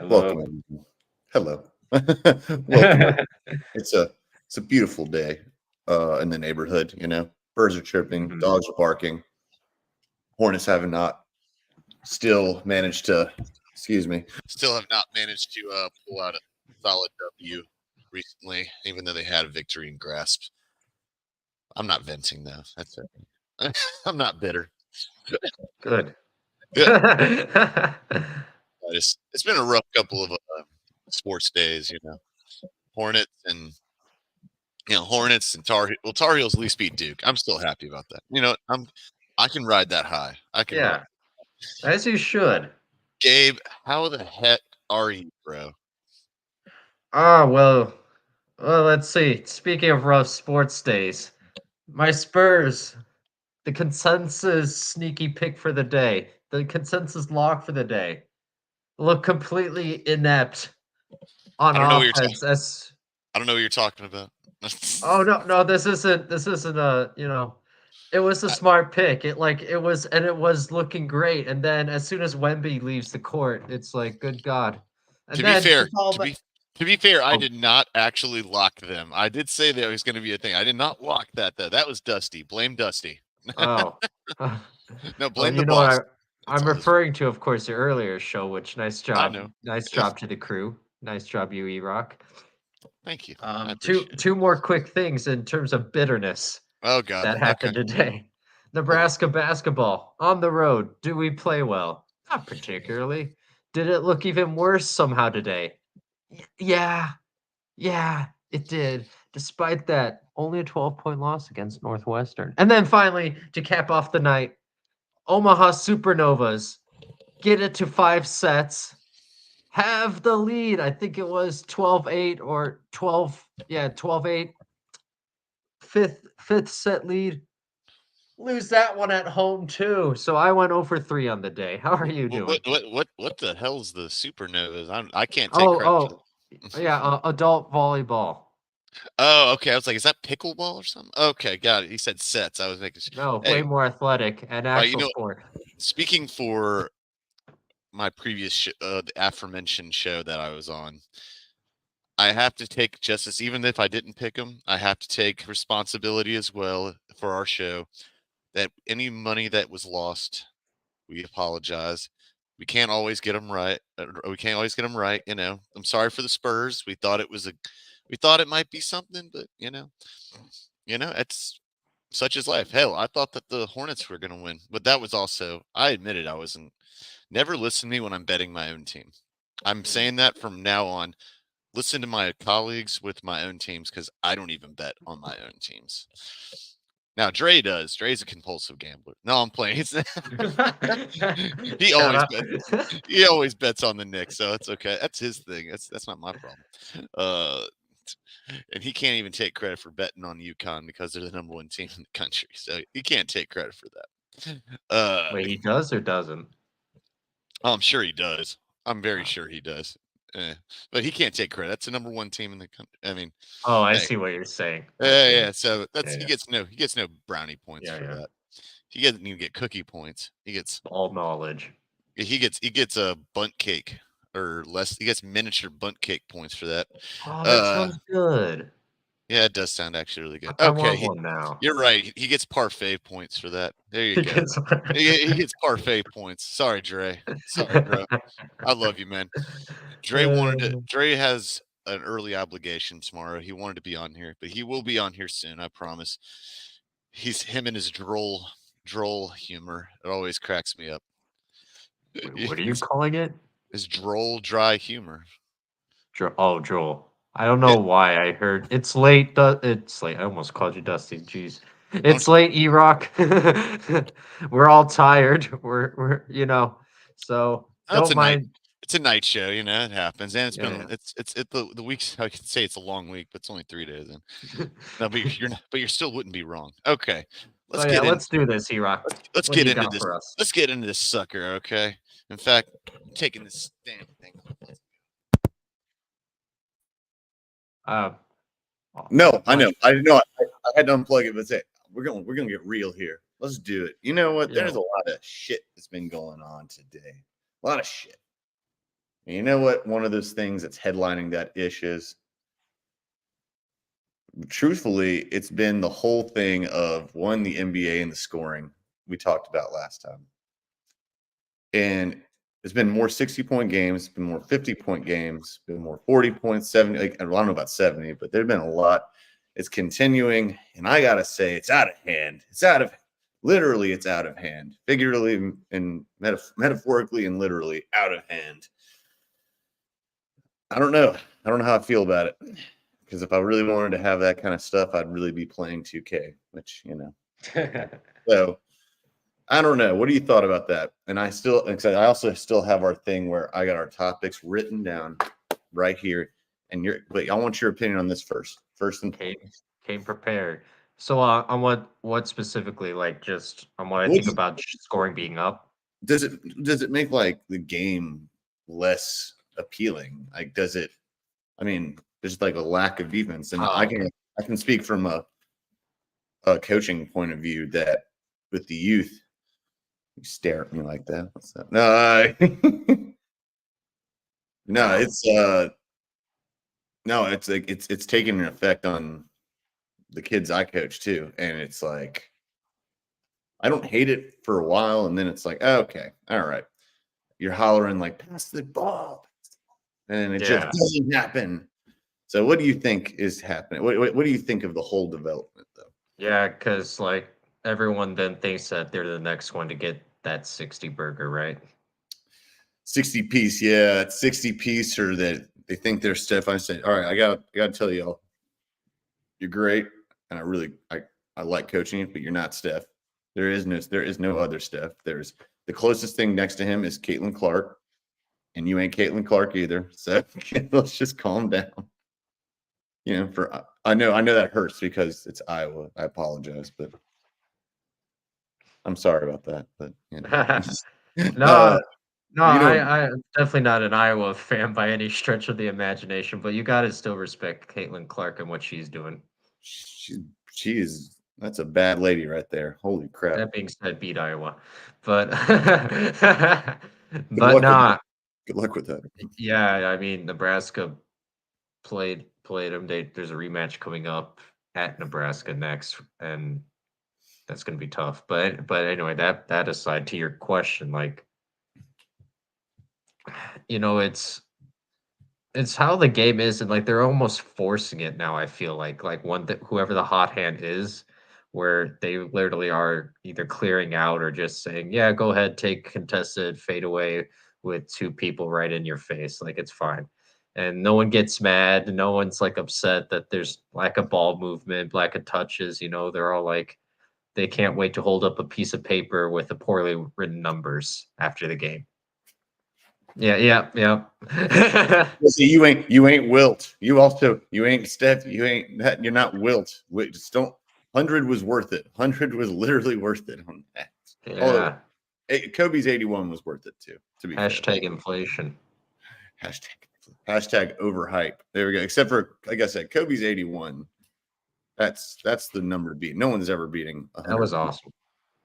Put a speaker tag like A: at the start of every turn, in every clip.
A: Welcome,
B: Hello.
A: everyone. Hello. Welcome. It's a beautiful day in the neighborhood. Birds are chirping,
B: Mhm.
A: dogs are barking. Hornets have not still managed to. Excuse me. Still have not managed to pull out a solid W recently, even though they had a victory in grasp. I'm not venting though. That's it. I'm not bitter.
B: Good.
A: Good. It's been a rough couple of sports days. Hornets and Hornets and Tar Heels at least beat Duke. I'm still happy about that. I can ride that high. I can ride.
B: Yeah, as you should.
A: Gabe, how the heck are you, bro?
B: Well, let's see. Speaking of rough sports days, my Spurs, the consensus sneaky pick for the day, the consensus lock for the day, look completely inept on
A: I don't know what you're
B: offense. As
A: I don't know what you're talking about.
B: oh no, this isn't it was a
A: I-
B: smart pick. It was looking great, and then as soon as Wemby leaves the court, it's like, good God.
A: to
B: And
A: be
B: then
A: fair,
B: to fall
A: to
B: back.
A: be to be fair, I
B: Oh,
A: did not actually lock them. I did say that was going to be a thing. I did not lock that though. That was Dusty. Blame Dusty.
B: oh.
A: No,
B: Well,
A: blame the
B: you know what
A: boss. That's
B: I'm
A: all his fault.
B: referring to, of course, the earlier show, which
A: I know.
B: nice job to the crew. Nice job, you E-Rock.
A: Thank you. I
B: Two
A: appreciate it.
B: two more quick things in terms of bitterness
A: Oh God.
B: that
A: Okay.
B: happened today.
A: Hold on.
B: Nebraska basketball on the road. Do we play well? Not particularly. Did it look even worse somehow today? Yeah, yeah, it did. Despite that, only a 12-point loss against Northwestern. And then finally, to cap off the night, Omaha Supernovas get it to 5 sets, have the lead. I think it was 12-8 or 12, yeah, 12-8, fifth set lead. Lose that one at home too. So I went over 3 on the day. How are you
A: What
B: doing?
A: what the hell's the supernovas? I can't take
B: Oh,
A: credit for
B: oh,
A: that.
B: yeah, adult volleyball.
A: Oh, okay. I was like, is that pickleball or something? Okay, got it. He said sets. I was making sure.
B: No, way
A: Hey,
B: more athletic and
A: all right.
B: actual sport.
A: Speaking for my previous the aforementioned show that I was on, I have to take justice, even if I didn't pick him. I have to take responsibility as well for our show. That any money that was lost, we apologize. We can't always get them right. We can't always get them right. I'm sorry for the Spurs. We thought it might be something, but it's such is life. Hell, I thought that the Hornets were going to win, but that was also, I admitted I wasn't. Never listen to me when I'm betting my own team. I'm saying that from now on. Listen to my colleagues with my own teams because I don't even bet on my own teams. Now Dre does. Dre's a compulsive gambler. No, I'm playing. he
B: Shout
A: always
B: out.
A: bets. He always bets on the Knicks, so it's okay. That's his thing. That's not my problem. Uh, and he can't even take credit for betting on UConn because they're the number one team in the country. So he can't take credit for that.
B: Wait, he does or doesn't?
A: I'm sure he does. I'm very sure he does. But he can't take credit. That's the number one team in the country. I mean,
B: Oh, I
A: hey,
B: see what you're saying. I
A: yeah,
B: see what
A: yeah. So that's
B: Yeah, yeah.
A: he gets no brownie points
B: Yeah,
A: for
B: yeah.
A: that. He doesn't even get cookie points.
B: All knowledge.
A: He gets a bunt cake or less. He gets miniature bunt cake points for that.
B: Oh, that
A: Uh,
B: sounds good.
A: yeah, it does sound actually really good.
B: I
A: Okay,
B: want one now.
A: you're right. He gets parfait points for that. There you go.
B: Because
A: He gets parfait points. Sorry, Dre. Sorry, bro. I love you, man. Dre has an early obligation tomorrow. He wanted to be on here, but he will be on here soon. I promise. He's him and his droll humor. It always cracks me up.
B: Wait, what are you calling it?
A: His droll, dry humor.
B: Oh, Joel. I don't
A: Yeah,
B: know why I heard it's late. It's late. I almost called you Dusty. Jeez,
A: don't
B: it's late. E-Rock. We're all tired. So
A: That's
B: don't
A: a night.
B: mind.
A: It's a night show, it happens, and
B: Yeah, yeah.
A: the weeks. I could say it's a long week, but it's only 3 days in. No, but you're not, but you still wouldn't be wrong. Okay, let's
B: So yeah,
A: get in.
B: let's do this, E-Rock.
A: Let's
B: What do
A: get
B: you
A: into
B: got
A: this.
B: for us?
A: Let's get into this sucker. Okay. In fact, I'm taking this damn thing.
B: Uh, oh,
A: No, I
B: my,
A: know. I know. I had to unplug it, but say we're gonna get real here. Let's do it. You know what?
B: yeah.
A: There's a lot of shit that's been going on today. A lot of shit.
C: And you know what? One of those things that's headlining that ish is, truthfully, it's been the whole thing of one, the NBA and the scoring we talked about last time. And it's been more 60-point games, been more 50-point games, been more 40 points, 70. Like, I don't know about 70, but there've been a lot. It's continuing, and I gotta say, it's out of hand. It's out of literally, it's out of hand, figuratively and metaphorically and literally out of hand. I don't know. I don't know how I feel about it. Because if I really wanted to have that kind of stuff, I'd really be playing 2K, which, you know. So I don't know. What do you thought about that? And I also still have our thing where I got our topics written down right here. And but I want your opinion on this first. First and
B: Came prepared. So on what specifically, like just on what I
C: What
B: think
C: do you-
B: about scoring being up?
C: does it make like the game less appealing? Like, does it? I mean, there's like a lack of defense, and I can speak from a coaching point of view that with the youth, you stare at me like that. What's up? No, no, it's like it's taking an effect on the kids I coach too, and it's like I don't hate it for a while, and then it's like, oh, okay, all right, you're hollering like pass the ball, and it just doesn't happen. So, what do you think is happening? What do you think of the whole development, though?
B: Yeah, because like everyone then thinks that they're the next one to get that 60 burger, right?
C: 60 piece, yeah, it's 60 piece, or that they think they're Steph. I said, all right, I gotta tell y'all, you're great, and I like coaching you, but you're not Steph. There is no other Steph. There's the closest thing next to him is Caitlin Clark, and you ain't Caitlin Clark either. So let's just calm down. You know, I know that hurts because it's Iowa. I apologize, but I'm sorry about that. But you know.
B: No,
C: you know,
B: I'm definitely not an Iowa fan by any stretch of the imagination, but you got to still respect Caitlin Clark and what she's doing.
C: she is that's a bad lady right there. Holy crap!
B: That being said, beat Iowa, but
C: Good luck with that.
B: Yeah, I mean Nebraska played them. There's a rematch coming up at Nebraska next, and that's going to be tough. But anyway, that aside, to your question, like, you know, it's how the game is, and like they're almost forcing it now. I feel like whoever the hot hand is, where they literally are either clearing out or just saying, "Yeah, go ahead, take contested fade away with two people right in your face, like it's fine." And no one gets mad. No one's like upset that there's lack of ball movement, lack of touches. You know, they're all like they can't wait to hold up a piece of paper with the poorly written numbers after the game. Yeah.
C: See, you ain't Wilt. You ain't Steph. You're not Wilt. Just don't. 100 was worth it. 100 was literally worth it on that.
B: Yeah.
C: Kobe's 81 was worth it too. To be
B: Hashtag inflation.
C: Hashtag overhype. There we go. Except for, like I said, Kobe's 81. That's the number to beat. No one's ever beating 100.
B: That was awesome.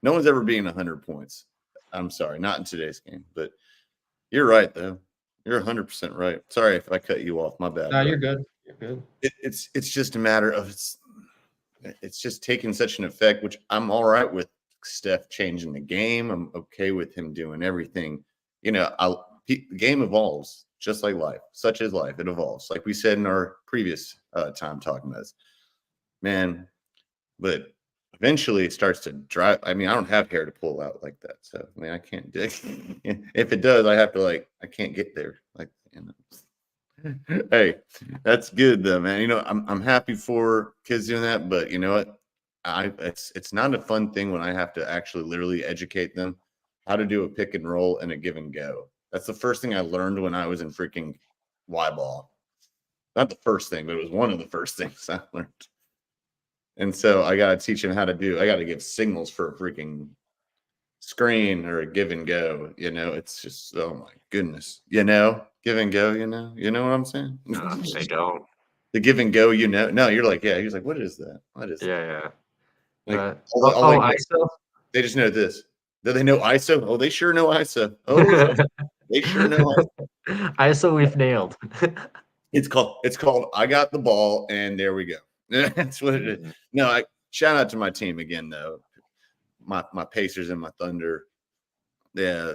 C: No one's ever beating 100 points. I'm sorry, not in today's game. But you're right, though. You're 100% right. Sorry if I cut you off. My bad.
B: No, you're good. You're good.
C: It's just a matter of it's just taking such an effect, which I'm all right with Steph changing the game. I'm okay with him doing everything. You know, the game evolves just like life. Such is life. It evolves. Like we said in our previous time talking about this. Man, but eventually it starts to drive. I mean, I don't have hair to pull out like that. So, I mean, I can't do it. If it does, I have to I can't get there. Like, you know. Hey, that's good though, man. You know, I'm happy for kids doing that, but you know what? It's not a fun thing when I have to actually literally educate them how to do a pick and roll and a give and go. That's the first thing I learned when I was in freaking Y ball. Not the first thing, but it was one of the first things I learned. And so I got to teach them how to I got to give signals for a freaking screen or a give and go. You know, it's just, oh my goodness, you know, give and go, you know what I'm saying?
B: No, they don't.
C: The give and go, you know, no, you're like, yeah, he's like, what is that? What is that?
B: Yeah.
C: Like,
B: ISO?
C: They just know this. Do they know ISO? Oh, they sure know ISO. Oh, They sure know.
B: ISO we've nailed.
C: It's called I got the ball, and there we go. That's what it is. No, I shout out to my team again though. My Pacers and my Thunder. Yeah,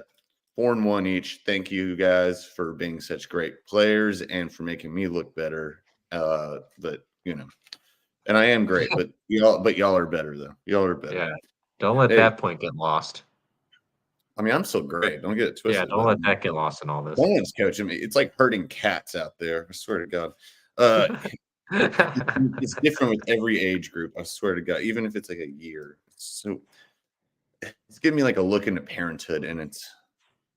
C: 4-1 each. Thank you guys for being such great players and for making me look better. But and I am great, but y'all are better though. Y'all are better.
B: Yeah. Don't let
C: Hey,
B: that point get lost.
C: I mean, I'm so great. Don't get it twisted.
B: Yeah, don't let that get lost in all this.
C: Someone's coaching me. It's like herding cats out there. I swear to God. It's different with every age group. I swear to God. Even if it's like a year, it's giving me like a look into parenthood, and it's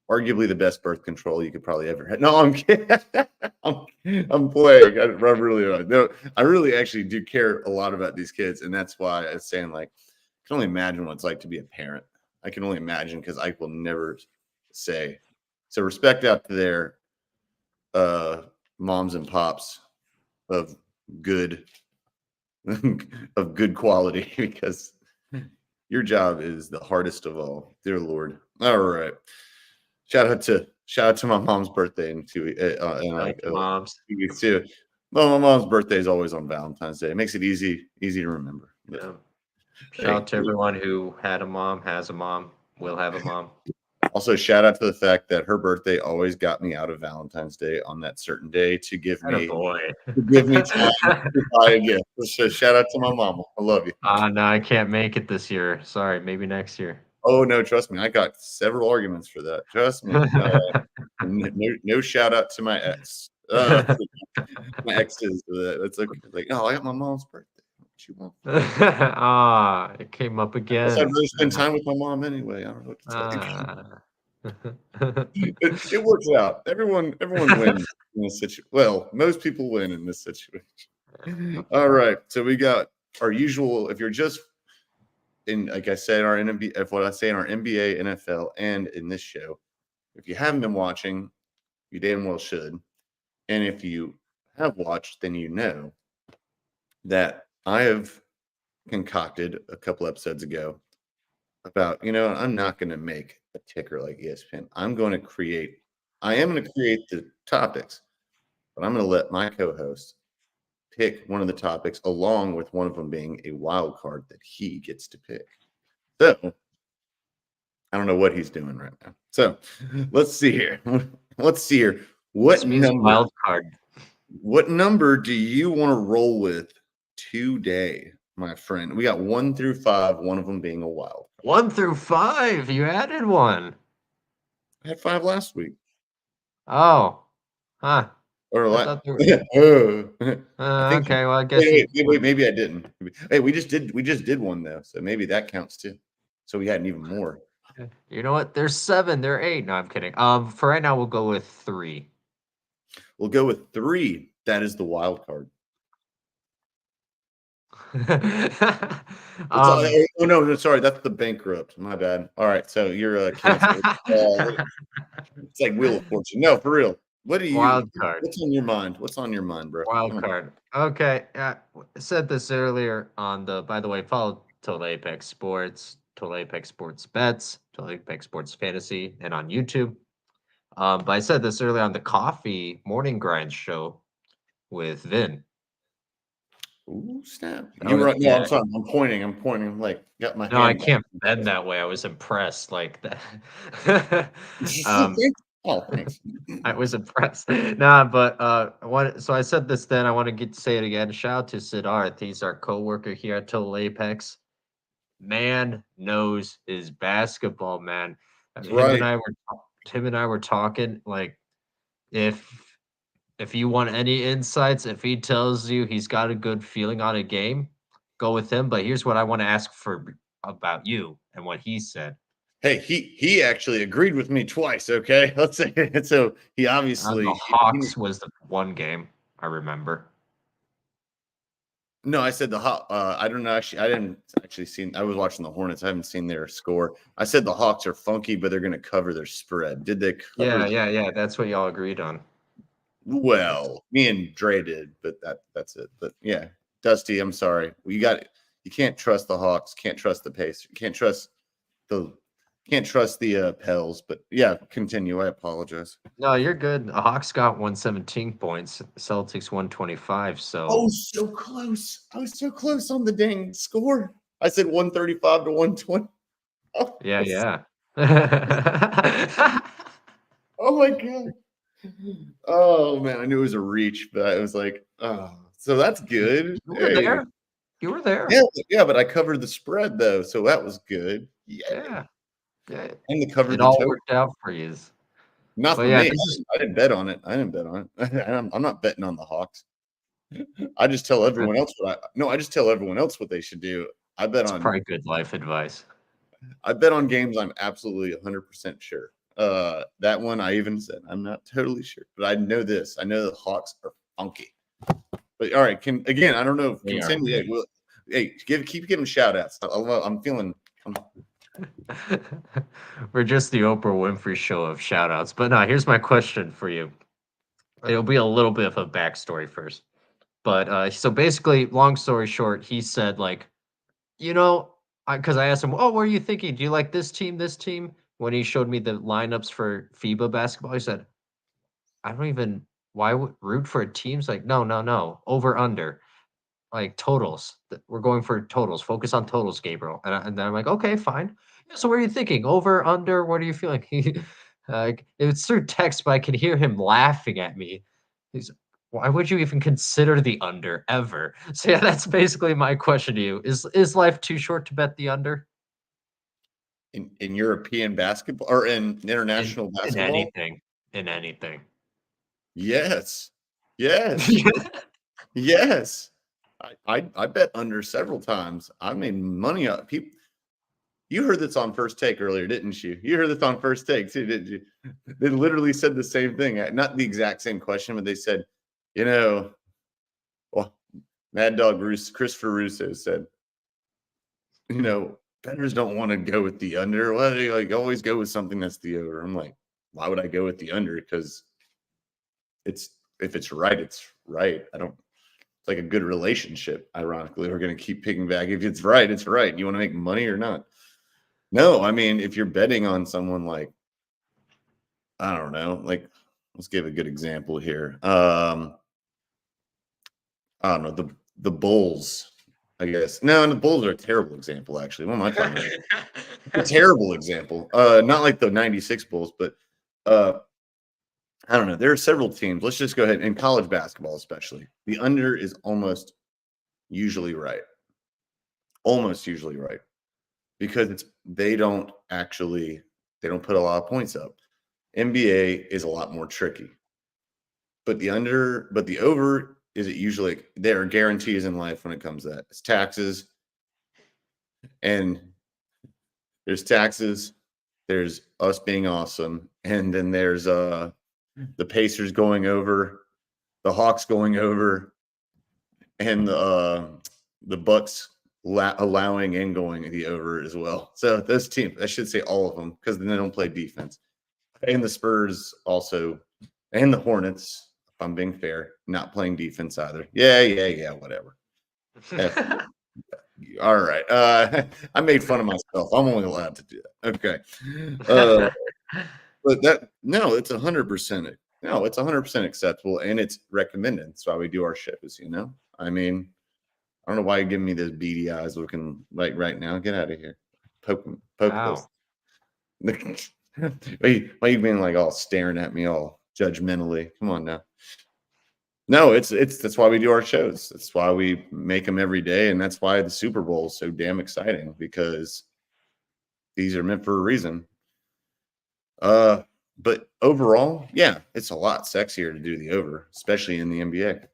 C: arguably the best birth control you could probably ever have. No, I'm kidding. I'm playing. I really actually do care a lot about these kids, and that's why I was saying like I can only imagine what it's like to be a parent. I can only imagine because I will never say. So respect out to their moms and pops of good quality because your job is the hardest of all. Dear Lord. All right. Shout out to my mom's birthday in 2
B: moms.
C: 2 weeks too. Well, my mom's birthday is always on Valentine's Day. It makes it easy to remember. But,
B: Yeah. Shout out to everyone who had a mom, has a mom, will have a mom.
C: Also, shout out to the fact that her birthday always got me out of Valentine's Day on that certain day to give me time to buy a gift. So shout out to my mama. I love you.
B: No, I can't make it this year. Sorry, maybe next year.
C: Oh no, trust me. I got several arguments for that. Trust me. No shout out to my ex. My ex is that's okay. Like, oh, I got my mom's birthday. What you want?
B: It came up
C: I'd
B: again.
C: really spend time with my mom anyway. I don't know what to tell you. It works out. Everyone wins in this situation. Well, most people win in this situation. All right. So we got our usual, if you're just in, like I said, our NBA, if what I say in our NBA, NFL, and in this show, if you haven't been watching, you damn well should. And if you have watched, then you know that I have concocted a couple episodes ago about, I'm not going to make a ticker like ESPN. I am going to create the topics, but I'm going to let my co-host pick one of the topics along with one of them being a wild card that he gets to pick. So I don't know what he's doing right now. So let's see here. What number do you want to roll with today, my friend? We got 1 through 5, one of them being a wild.
B: 1 through 5. You added one.
C: I had 5 last week.
B: Oh, huh.
C: Or
B: okay. Well, I guess.
C: Wait, maybe I didn't. Hey, we just did one though, so maybe that counts too. So we had even more.
B: You know what? There's 7. There are 8. No, I'm kidding. For right now, we'll go with 3.
C: We'll go with 3. That is the wild card. Oh no, sorry, that's the bankrupt. My bad. All right, so you're canceled. It's like Wheel of Fortune. No, for real. What do you?
B: Wild card.
C: What's on your mind? What's on your mind, bro?
B: Wild card. Okay. I said this earlier on by the way, follow Total Apex Sports, Total Apex Sports Bets, Total Apex Sports Fantasy, and on YouTube. But I said this earlier on the Coffee Morning Grind show with Vin.
C: Ooh, snap. You're right. No, I'm sorry. I'm pointing. I'm like, got my.
B: No, I can't bend that way. I was impressed like that.
C: Oh, thanks.
B: I was impressed. Nah, but so I said this then. I want to say it again. Shout out to Siddharth. He's our co-worker here at Total Apex. Man knows his basketball, man.
C: Right.
B: Him and I were talking, like, if you want any insights, if he tells you he's got a good feeling on a game, go with him. But here's what I want to ask about you and what he said.
C: Hey, he actually agreed with me twice. Okay, let's say so. He obviously
B: the Hawks was the one game I remember.
C: No, I said the Hawks. I don't know. Actually, I didn't actually see. I was watching the Hornets. I haven't seen their score. I said the Hawks are funky, but they're going to cover their spread. Did they?
B: Yeah. That's what y'all agreed on.
C: Well, me and Dre did, but that's it. But yeah, Dusty, I'm sorry. You can't trust the Hawks. Can't trust the Pacers. Can't trust the can't trust the Pels, but yeah, continue. I apologize.
B: No, you're good. The Hawks got 117 points, Celtics 125. So
C: Oh, so close. I was so close on the dang score. I said 135 to 120. Oh,
B: yeah, yeah.
C: oh my god. Oh man, I knew it was a reach, but I was like, oh, so that's good.
B: You were there. You were there.
C: Yeah, but I covered the spread though, so that was good.
B: Yeah. Yeah.
C: And the covered
B: It
C: the
B: all
C: total.
B: worked out for you.
C: Not
B: But
C: for
B: yeah,
C: me.
B: this is
C: I didn't bet on it. I'm not betting on the Hawks. I just tell everyone else I just tell everyone else what they should do.
B: it's probably good life advice.
C: I bet on games I'm absolutely 100% sure. That one I even said I'm not totally sure, but I know this. I know the Hawks are funky. But all right, I don't know if
B: They are.
C: continue. Hey, keep giving shout outs. I'm feeling.
B: We're just the Oprah Winfrey show of shout outs. But no, here's my question for you. It'll be a little bit of a backstory first. But so basically, long story short, he said, like, because I asked him, oh, what are you thinking? Do you like this team, this team? When he showed me the lineups for FIBA basketball, he said, I don't even, why would root for a team's like, no, over under. Like totals. We're going for totals. Focus on totals, Gabriel. And then I'm like, okay, fine. Yeah, so what are you thinking? Over, under? What are you feeling? It's through text, but I can hear him laughing at me. He's, why would you even consider the under ever? So yeah, that's basically my question to you. Is life too short to bet the under?
C: In European basketball or in international
B: In
C: basketball?
B: anything. In anything.
C: Yes. Yes. I bet under several times. I made money on people. You heard this on First Take earlier, didn't you? You heard this on First Take too, didn't you? They literally said the same thing. Not the exact same question, but they said, well, Mad Dog Christopher Russo said, bettors don't want to go with the under. Well, they like always go with something that's the over. I'm like, why would I go with the under? Because if it's right, it's right. It's like a good relationship. Ironically, we're going to keep picking back. If it's right, it's right. You want to make money or not? No, I mean, if you're betting on someone like, I don't know, like let's give a good example here. I don't know, the Bulls, I guess. No, and the Bulls are a terrible example, actually. What am I talking about? A terrible example. Not like the 96 Bulls, but I don't know. There are several teams. Let's just go ahead. In college basketball, especially, the under is almost usually right. Almost usually right. Because they don't put a lot of points up. NBA is a lot more tricky. But the over is usually there are guarantees in life when it comes to that. It's taxes. And there's taxes, there's us being awesome, and then there's the Pacers going over, the Hawks going over, and the Bucks allowing and going the over as well. So those teams, I should say all of them, because then they don't play defense. And the Spurs also, and the Hornets, if I'm being fair, not playing defense either. Yeah, whatever. All right. I made fun of myself. I'm only allowed to do that. Okay. But it's 100%. No, it's 100% acceptable, and it's recommended. That's why we do our shows, I mean, I don't know why you're giving me those beady eyes looking like right now. Get out of here. Poke those. Why you being like all staring at me all judgmentally? Come on now. No, that's why we do our shows. That's why we make them every day, and that's why the Super Bowl is so damn exciting, because these are meant for a reason. But overall, yeah, it's a lot sexier to do the over, especially in the NBA.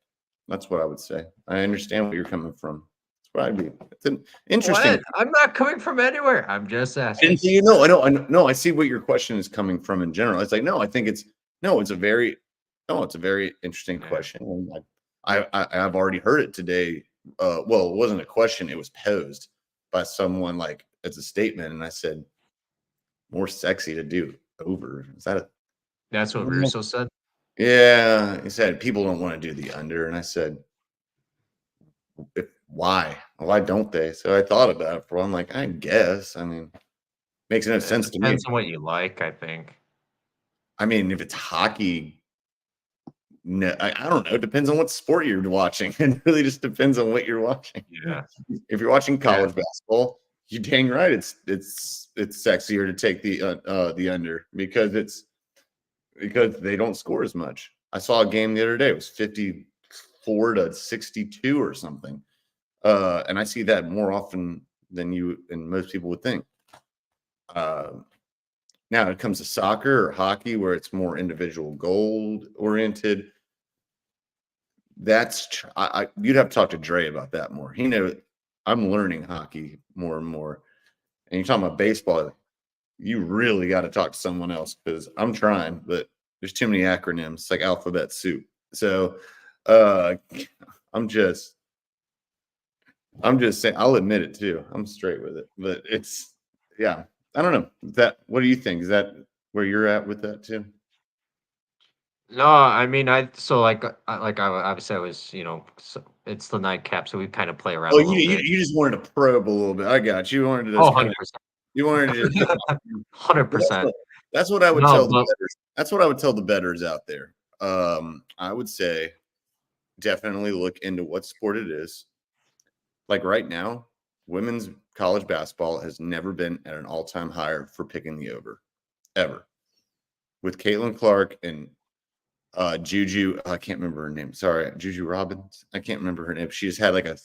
C: That's what I would say. I understand where you're coming from. That's what I do. It's an interesting.
B: What? I'm not coming from anywhere. I'm just asking.
C: And I know. I see what your question is coming from in general. It's like, no, I think it's a very interesting question. I've already heard it today. Well, it wasn't a question; it was posed by someone like as a statement, and I said, "More sexy to do over." Is that
B: That's what Russo said?
C: Yeah, he said people don't want to do the under, and I said, why? Why don't they? So I thought about it for a while. I'm like, I guess. I mean, Makes no
B: It
C: sense to me.
B: depends on what you like, I think.
C: I mean, if it's hockey, no, I don't know. It depends on what sport you're watching. It really just depends on what you're watching.
B: Yeah.
C: If you're watching
B: Yeah.
C: college basketball, you're dang right. It's sexier to take the under because they don't score as much. I saw a game the other day. It was 54 to 62 or something. And I see that more often than you and most people would think. Now it comes to soccer or hockey where it's more individual goal oriented. You'd have to talk to Dre about that more. He knows. I'm learning hockey more and more. And you're talking about baseball, you really got to talk to someone else because I'm trying, but there's too many acronyms. It's like alphabet soup. So I'm just saying, I'll admit it too. I'm straight with it. But it's I don't know. What do you think? Is that where you're at with that too?
B: No, I mean, obviously I was, it's the nightcap, so we kind of play around
C: Oh,
B: a little bit.
C: you just wanted to probe a little bit. I got you. You wanted to
B: Oh,
C: just
B: 100%.
C: you wanted to just
B: 100%.
C: That's what I would
B: No,
C: tell the
B: but-
C: bettors. That's what I would tell the bettors out there. I would say definitely look into what sport it is. Like right now, women's college basketball has never been at an all-time higher for picking the over, ever. With Caitlin Clark and Juju, I can't remember her name. Sorry, Juju Robbins. I can't remember her name. She just had like a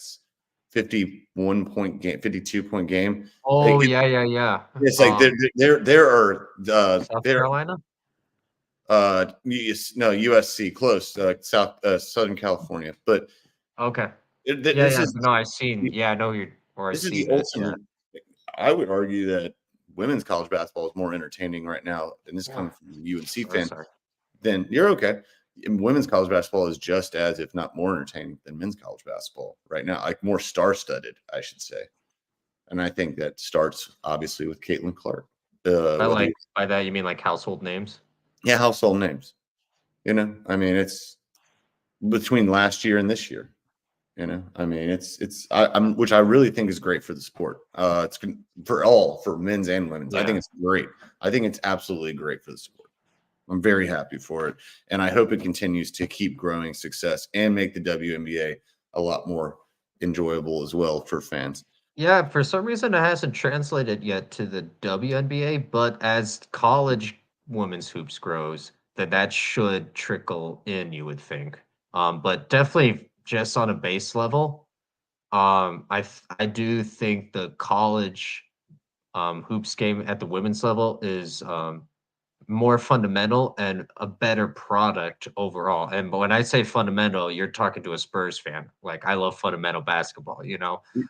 C: 51-point game, 52-point game.
B: Oh,
C: Like,
B: yeah.
C: It's like there are
B: South Carolina?
C: USC close, Southern California, but
B: Okay.
C: this is
B: No, I've seen. Yeah, I know you're. Or I've
C: this is
B: seen
C: the
B: this. Yeah.
C: ultimate. I would argue that women's college basketball is more entertaining right now, and this comes from a UNC fan.
B: Sorry.
C: Then you're okay. And women's college basketball is just as, if not more, entertaining than men's college basketball right now. Like more star-studded, I should say. And I think that starts obviously with Caitlin Clark.
B: By that you mean like household names?
C: Yeah, household names. I mean, it's between last year and this year. I mean, which I really think is great for the sport. It's for men's and women's. I think it's great. I think it's absolutely great for the sport. I'm very happy for it, and I hope it continues to keep growing success and make the WNBA a lot more enjoyable as well for fans.
B: Yeah, for some reason it hasn't translated yet to the WNBA, but as college women's hoops grows, that should trickle in, you would think. But definitely just on a base level, I do think the college hoops game at the women's level is more fundamental and a better product overall. And when I say fundamental, you're talking to a Spurs fan. Like I love fundamental basketball,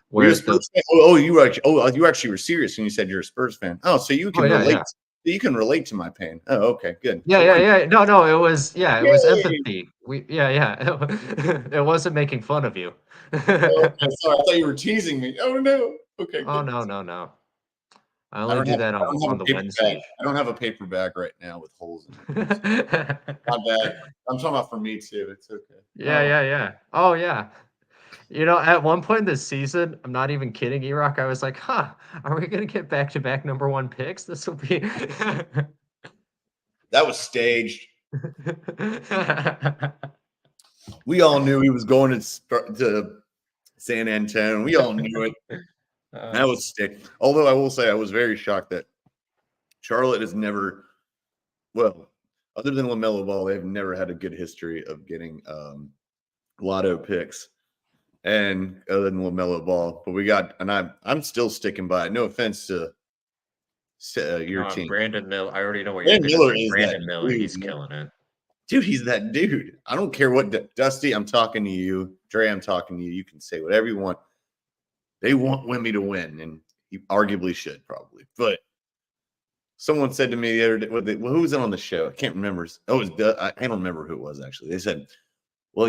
B: Whereas
C: you actually were serious when you said you're a Spurs fan. Oh, so you can relate.
B: Yeah.
C: You can relate to my pain. Oh, okay, good.
B: Yeah. No, it was it was
C: Yay!
B: empathy. It wasn't making fun of you.
C: Oh, sorry, I thought you were teasing me. Oh no. Okay.
B: Oh
C: good.
B: no. I only do that on the Wednesday.
C: I don't have a paper bag right now with holes in it. My bad. I'm talking about for me too. It's okay.
B: Yeah. Oh yeah. At one point this season, I'm not even kidding, E-Rock, I was like, are we gonna get back-to-back number one picks? This will be
C: That was staged. We all knew he was going to San Antonio. We all knew it. That was staged. Although I will say I was very shocked that Charlotte has never, other than LaMelo Ball, they've never had a good history of getting lotto picks. And other than LaMelo Ball, but I'm still sticking by it. No offense to your team.
B: Brandon Miller. I already know what
C: Brandon
B: you're
C: Miller
B: going to
C: is
B: say. Brandon
C: that
B: Miller,
C: dude,
B: he's
C: man.
B: killing it.
C: Dude, he's that dude. I don't care what Dusty, I'm talking to you. Dre, I'm talking to you. You can say whatever you want. They want Wemby to win, and he arguably should probably. But someone said to me the other day, who was it on the show? I can't remember. Oh, I don't remember who it was actually. They said, well,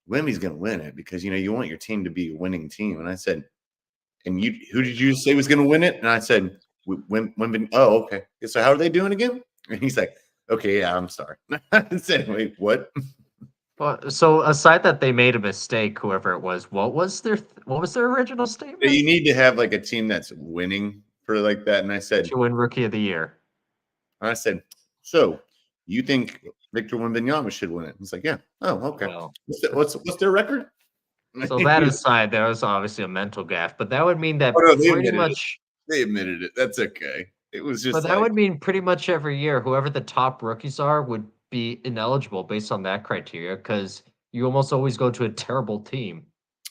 C: Wemby's going to win it because, you want your team to be a winning team. And I said, and who did you say was going to win it? And I said, Wemby. Oh, okay. So how are they doing again? And he's like, okay, yeah, I'm sorry. I said, wait, what?
B: Well, so aside that they made a mistake, whoever it was, what was their original statement?
C: You need to have like a team that's winning for like that, and I said,
B: To win Rookie of the Year.
C: so you think Victor Wembanyama should win it? He's like, yeah. Oh, okay.
B: Well,
C: What's their record?
B: so that aside, that was obviously a mental gaffe, but that would mean that
C: Oh, no, they
B: pretty
C: admitted it.
B: much.
C: They admitted it. That's okay. It was just
B: But that
C: like,
B: would mean pretty much every year, whoever the top rookies are would be ineligible based on that criteria because you almost always go to a terrible team.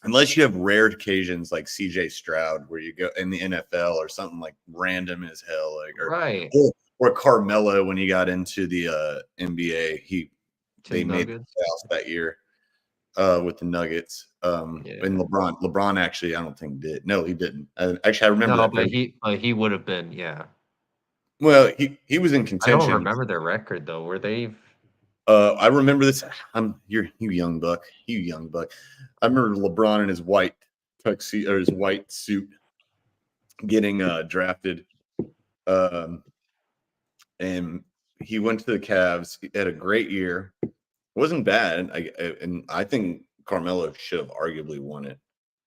C: unless you have rare occasions like CJ Stroud, where you go in the NFL or something like random as hell, like
B: Right.
C: or Carmelo when he got into the NBA, they made the
B: Nuggets.
C: playoffs that year with the Nuggets. And LeBron actually, I don't think did. No, he didn't. Actually, I remember
B: No,
C: that.
B: but he would have been, yeah.
C: Well, he was in
B: I
C: contention.
B: don't remember their record though. Were they?
C: I remember this. You young buck. You young buck. I remember LeBron in his white tuxedo or his white suit getting drafted. And he went to the Cavs. He had a great year. It wasn't bad. And I think Carmelo should have arguably won it.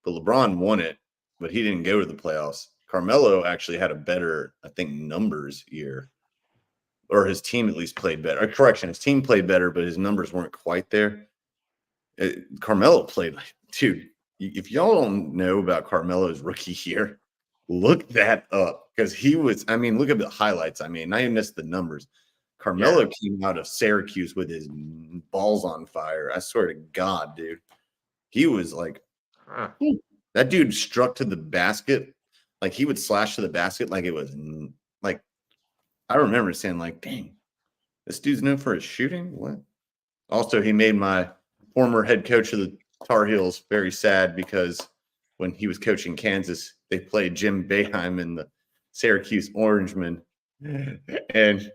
C: But LeBron won it, but he didn't go to the playoffs. Carmelo actually had a better, I think, numbers year. Or his team at least played better. Correction, his team played better, but his numbers weren't quite there. Carmelo played like, dude, if y'all don't know about Carmelo's rookie year, look that up because he was, look at the highlights. Now you missed the numbers. Carmelo came out of Syracuse with his balls on fire. I swear to God, dude. He was like, that dude struck to the basket. Like he would slash to the basket like it was like, I remember saying like, dang, this dude's known for his shooting. What? Also, he made my former head coach of the Tar Heels very sad because when he was coaching Kansas, they played Jim Boeheim in the Syracuse Orangemen. And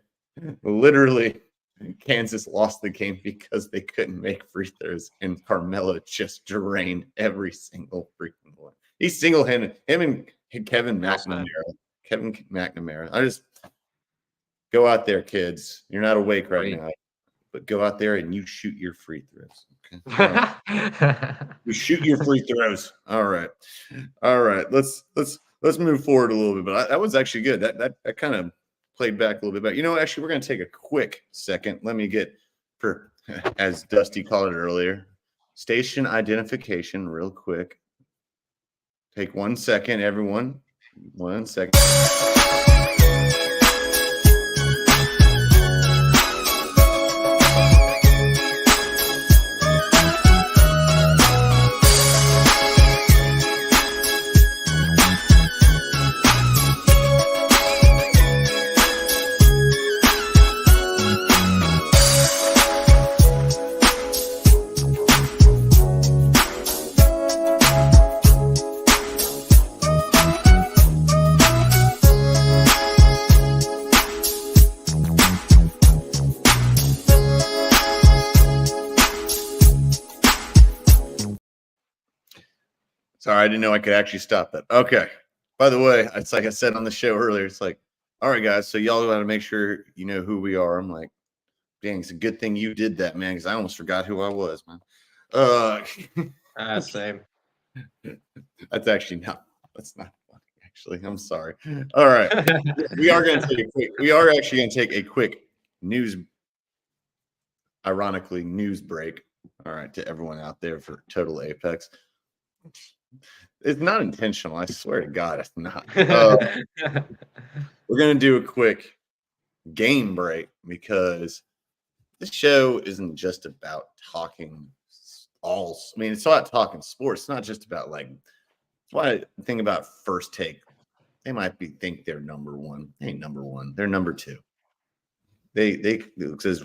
C: literally, Kansas lost the game because they couldn't make free throws. And Carmelo just drained every single freaking one. He single-handed him and Kevin McNamara. Kevin McNamara. I just go out there, kids. You're not awake right now, but go out there and you shoot your free throws. Okay. Right. You shoot your free throws. All right. Let's move forward a little bit. But that was actually good. That kind of played back a little bit better. Actually, we're going to take a quick second. Let me get, as Dusty called it earlier, station identification real quick. Take 1 second, everyone. 1 second. Sorry, I didn't know I could actually stop that. Okay. By the way, it's like I said on the show earlier, it's like, all right, guys, so y'all got to make sure you know who we are. I'm like, dang, it's a good thing you did that, man, because I almost forgot who I was, man.
B: Same.
C: That's actually not funny, actually. I'm sorry. All right. We are actually going to take a quick news break. All right, to everyone out there for Total Apex. It's not intentional. I swear to God, it's not. We're going to do a quick game break because this show isn't just about talking it's about talking sports. It's not just about that's why I think about First Take. They might think they're number one. They ain't number one. They're number two. It says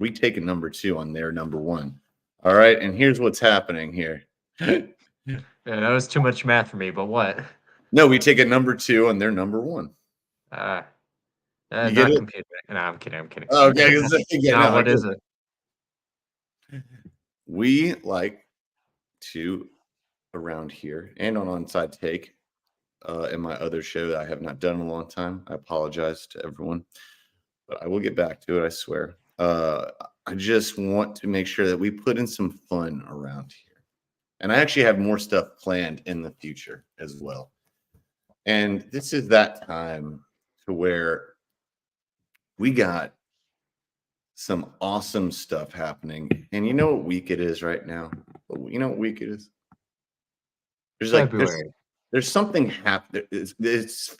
C: we take a number two on their number one. All right. And here's what's happening here.
B: Yeah, that was too much math for me, but what?
C: No, we take a number two and they're number one.
B: Not
C: get it?
B: computer. No, I'm kidding.
C: Oh, okay.
B: What is it?
C: We like to, around here and on Onside Take, in my other show that I have not done in a long time. I apologize to everyone, but I will get back to it, I swear. I just want to make sure that we put in some fun around here. And I actually have more stuff planned in the future as well. And this is that time to where we got some awesome stuff happening. And you know what week it is right now? You know what week it is? There's
B: February.
C: there's something happening.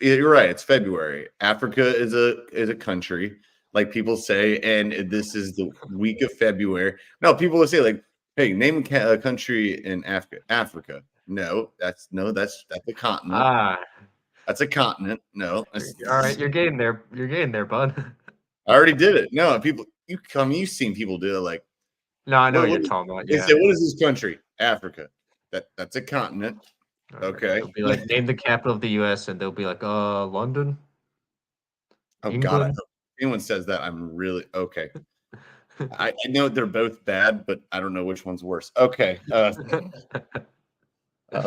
C: You're right. It's February. Africa is a country, like people say, and this is the week of February. No, people will say like, "Hey, name a country in Africa." Africa. No, that's a continent.
B: Ah,
C: That's a continent. No,
B: all right, you're getting there. You're getting there, bud.
C: I already did it. No, people, you've seen people do it. Like,
B: No, I know what
C: what
B: you're
C: is-
B: talking about.
C: they
B: Yeah.
C: say, "What is this country?" Africa. That's a continent.
B: All right,
C: Okay.
B: They'll be like, name the capital of the U.S. and they'll be like, London,
C: Oh God, I
B: England.
C: hope anyone says that, I'm really okay. I know they're both bad, but I don't know which one's worse. Okay. Oh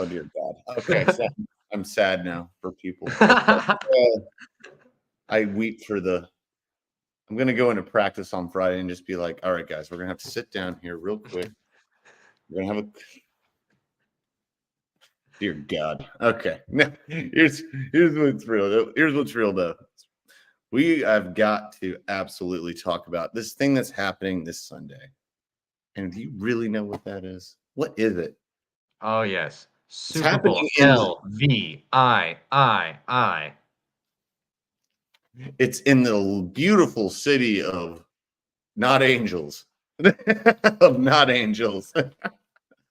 C: dear God. Okay, so I'm sad now for people. I weep for the. I'm gonna go into practice on Friday and just be like, all right, guys, we're gonna have to sit down here real quick. We're gonna have a. Dear God. Okay. Now, here's what's real. Here's what's real though. We have got to absolutely talk about this thing that's happening this Sunday. And do you really know what that is? What is it?
B: Oh yes,
C: It's
B: Super Bowl
C: happening in
B: LVII.
C: it's in the beautiful city of not angels. Of not angels.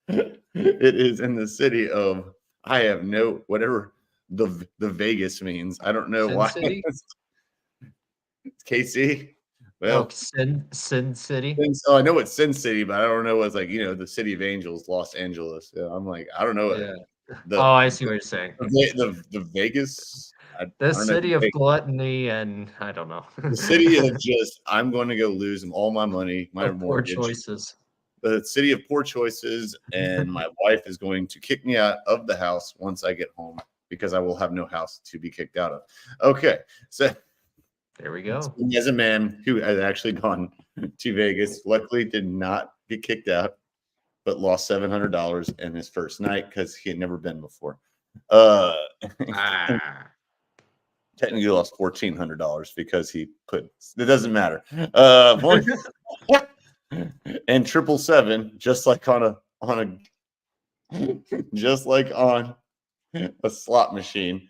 C: It is in the city of I have no whatever the Vegas means. I don't know
B: Sin
C: why.
B: City?
C: It's KC.
B: No,
C: Well,
B: Sin City.
C: I know it's Sin City, but I don't know what's like, the city of angels, Los Angeles. Yeah, I'm like, I don't know.
B: Yeah.
C: The,
B: Oh, I see what you're saying.
C: the Vegas, I
B: The
C: don't know.
B: city of gluttony and I don't know.
C: The city of just, I'm going to go lose all my money, my
B: Of poor
C: mortgage.
B: choices.
C: The city of poor choices, and my wife is going to kick me out of the house once I get home because I will have no house to be kicked out of. Okay, so
B: There we go.
C: as a man who has actually gone to Vegas, luckily did not get kicked out, but lost $700 in his first night because he had never been before.
B: Ah.
C: Technically lost $1,400 because he put. It doesn't matter. And 777, just like on a slot machine,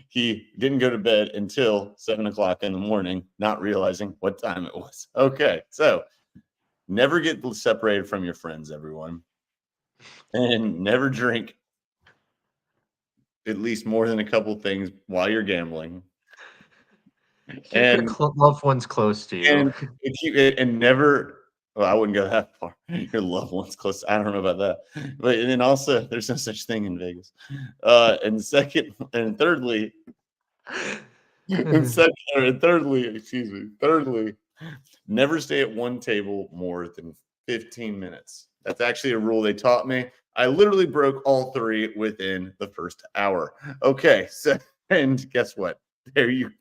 C: he didn't go to bed until 7 o'clock in the morning, not realizing what time it was. Okay, so never get separated from your friends, everyone, and never drink at least more than a couple things while you're gambling.
B: Keep your loved ones close to you.
C: And never. Well, I wouldn't go that far. Your loved ones close. I don't know about that. But and then also, there's no such thing in Vegas. And thirdly, thirdly, never stay at one table more than 15 minutes. That's actually a rule they taught me. I literally broke all three within the first hour. Okay, so and guess what? There you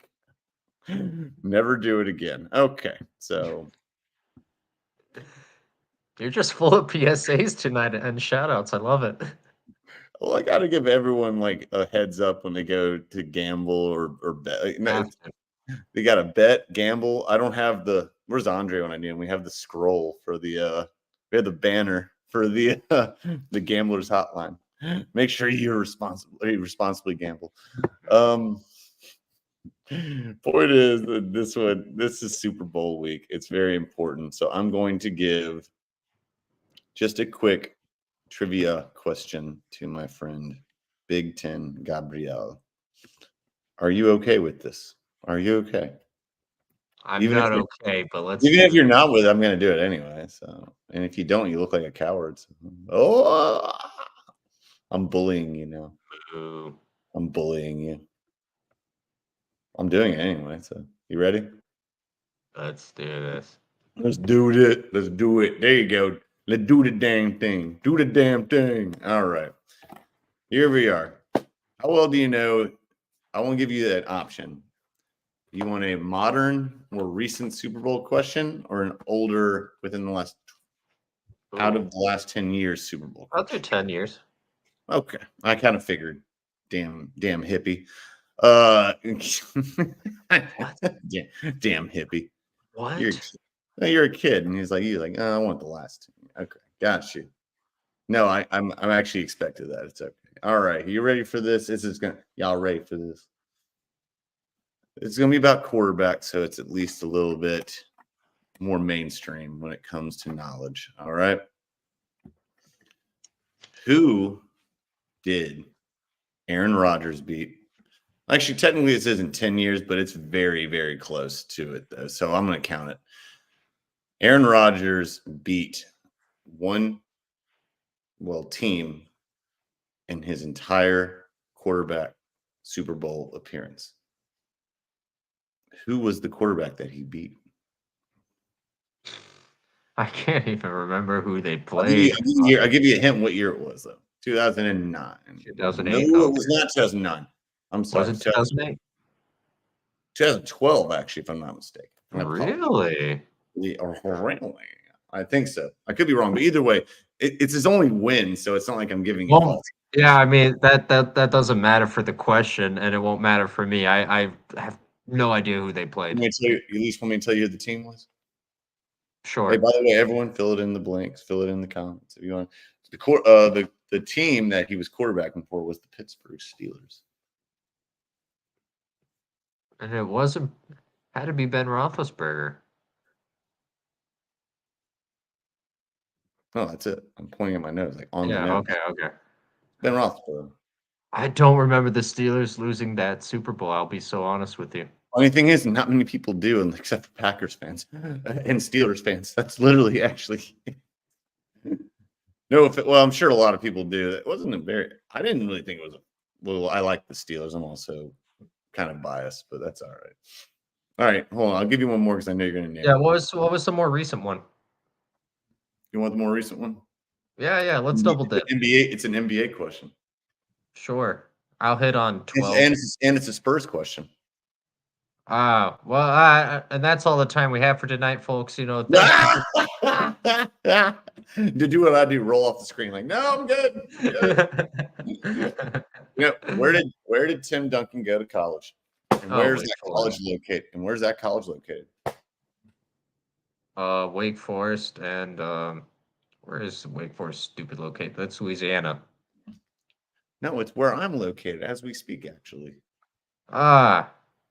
C: never do it again. Okay, so
B: You're just full of PSAs tonight and shout outs. I love it.
C: well, I got to give everyone like a heads up when they go to gamble or bet. Like, no, they got to bet, gamble. I don't have the. Where's Andre when I need him? We have the scroll for the. We have the banner for the gamblers hotline. Make sure you're responsibly gamble. Point is that this is Super Bowl week. It's very important. So I'm going to give just a quick trivia question to my friend Big Ten Gabriel. Are you okay with this? Are you okay?
B: I'm
C: Even
B: not
C: if
B: okay, but let's.
C: Even if you're not with it, I'm going to do it anyway. So, and if you don't, you look like a coward. So, oh, I'm bullying you now.
B: Ooh.
C: I'm bullying you. I'm doing it anyway. So, you ready?
B: Let's do this.
C: Let's do it. Let's do it. There you go. Let's do the damn thing. Do the damn thing. All right. Here we are. How well do you know? I won't give you that option. You want a modern, more recent Super Bowl question or an older within the last out of the last 10 years Super Bowl
B: I'll
C: question?
B: do 10 years.
C: Okay. I kind of figured. Damn hippie. Damn hippie.
B: What?
C: You're a kid, and you're like, oh, I want the last two. Okay, got you. No, I'm actually expected that. It's okay. All right, you ready for this? Y'all ready for this? It's gonna be about quarterback, so it's at least a little bit more mainstream when it comes to knowledge. All right. Who did Aaron Rodgers beat? Actually, technically it says in 10 years, but it's very, very close to it, though. So I'm going to count it. Aaron Rodgers beat one team in his entire quarterback Super Bowl appearance. Who was the quarterback that he beat?
B: I can't even remember who they
C: I'll
B: played.
C: give you a hint what year it was, though. 2009.
B: 2008.
C: No,
B: Okay.
C: it was not 2009. I'm sorry.
B: Was it 2008?
C: 2012, actually, if I'm not mistaken.
B: Really?
C: Really? I think so. I could be wrong, but either way, it's his only win, so it's not like I'm giving you
B: Well,
C: false.
B: yeah, I mean that doesn't matter for the question, and it won't matter for me. I have no idea who they played.
C: You at least want me to tell you who the team was?
B: Sure.
C: Hey, by the way, everyone, fill it in the blanks, fill it in the comments if you want. The team that he was quarterbacking for was the Pittsburgh Steelers.
B: And it had to be Ben Roethlisberger.
C: No, that's it. I'm pointing at my nose, like on the
B: Yeah.
C: nose.
B: Okay.
C: Ben Roethlisberger.
B: I don't remember the Steelers losing that Super Bowl. I'll be so honest with you.
C: Funny thing is, not many people do, except for Packers fans and Steelers fans. That's literally actually no. Well, I'm sure a lot of people do. It wasn't a very. I didn't really think it was. Well, I like the Steelers. I'm also kind of biased, but that's all right. All right, hold on. I'll give you one more because I know you're going to name.
B: Yeah.
C: it.
B: What was the more recent one?
C: You want the more recent one?
B: Yeah. Let's double dip.
C: NBA. It's an NBA question.
B: Sure. I'll hit on 12.
C: And it's a Spurs question.
B: Well, and that's all the time we have for tonight, folks. You know,
C: To do what I do, roll off the screen like, no, I'm good. Where did Tim Duncan go to college? And where's that college located?
B: Wake Forest and where is Wake Forest stupid located? That's Louisiana.
C: No, it's where I'm located as we speak, actually.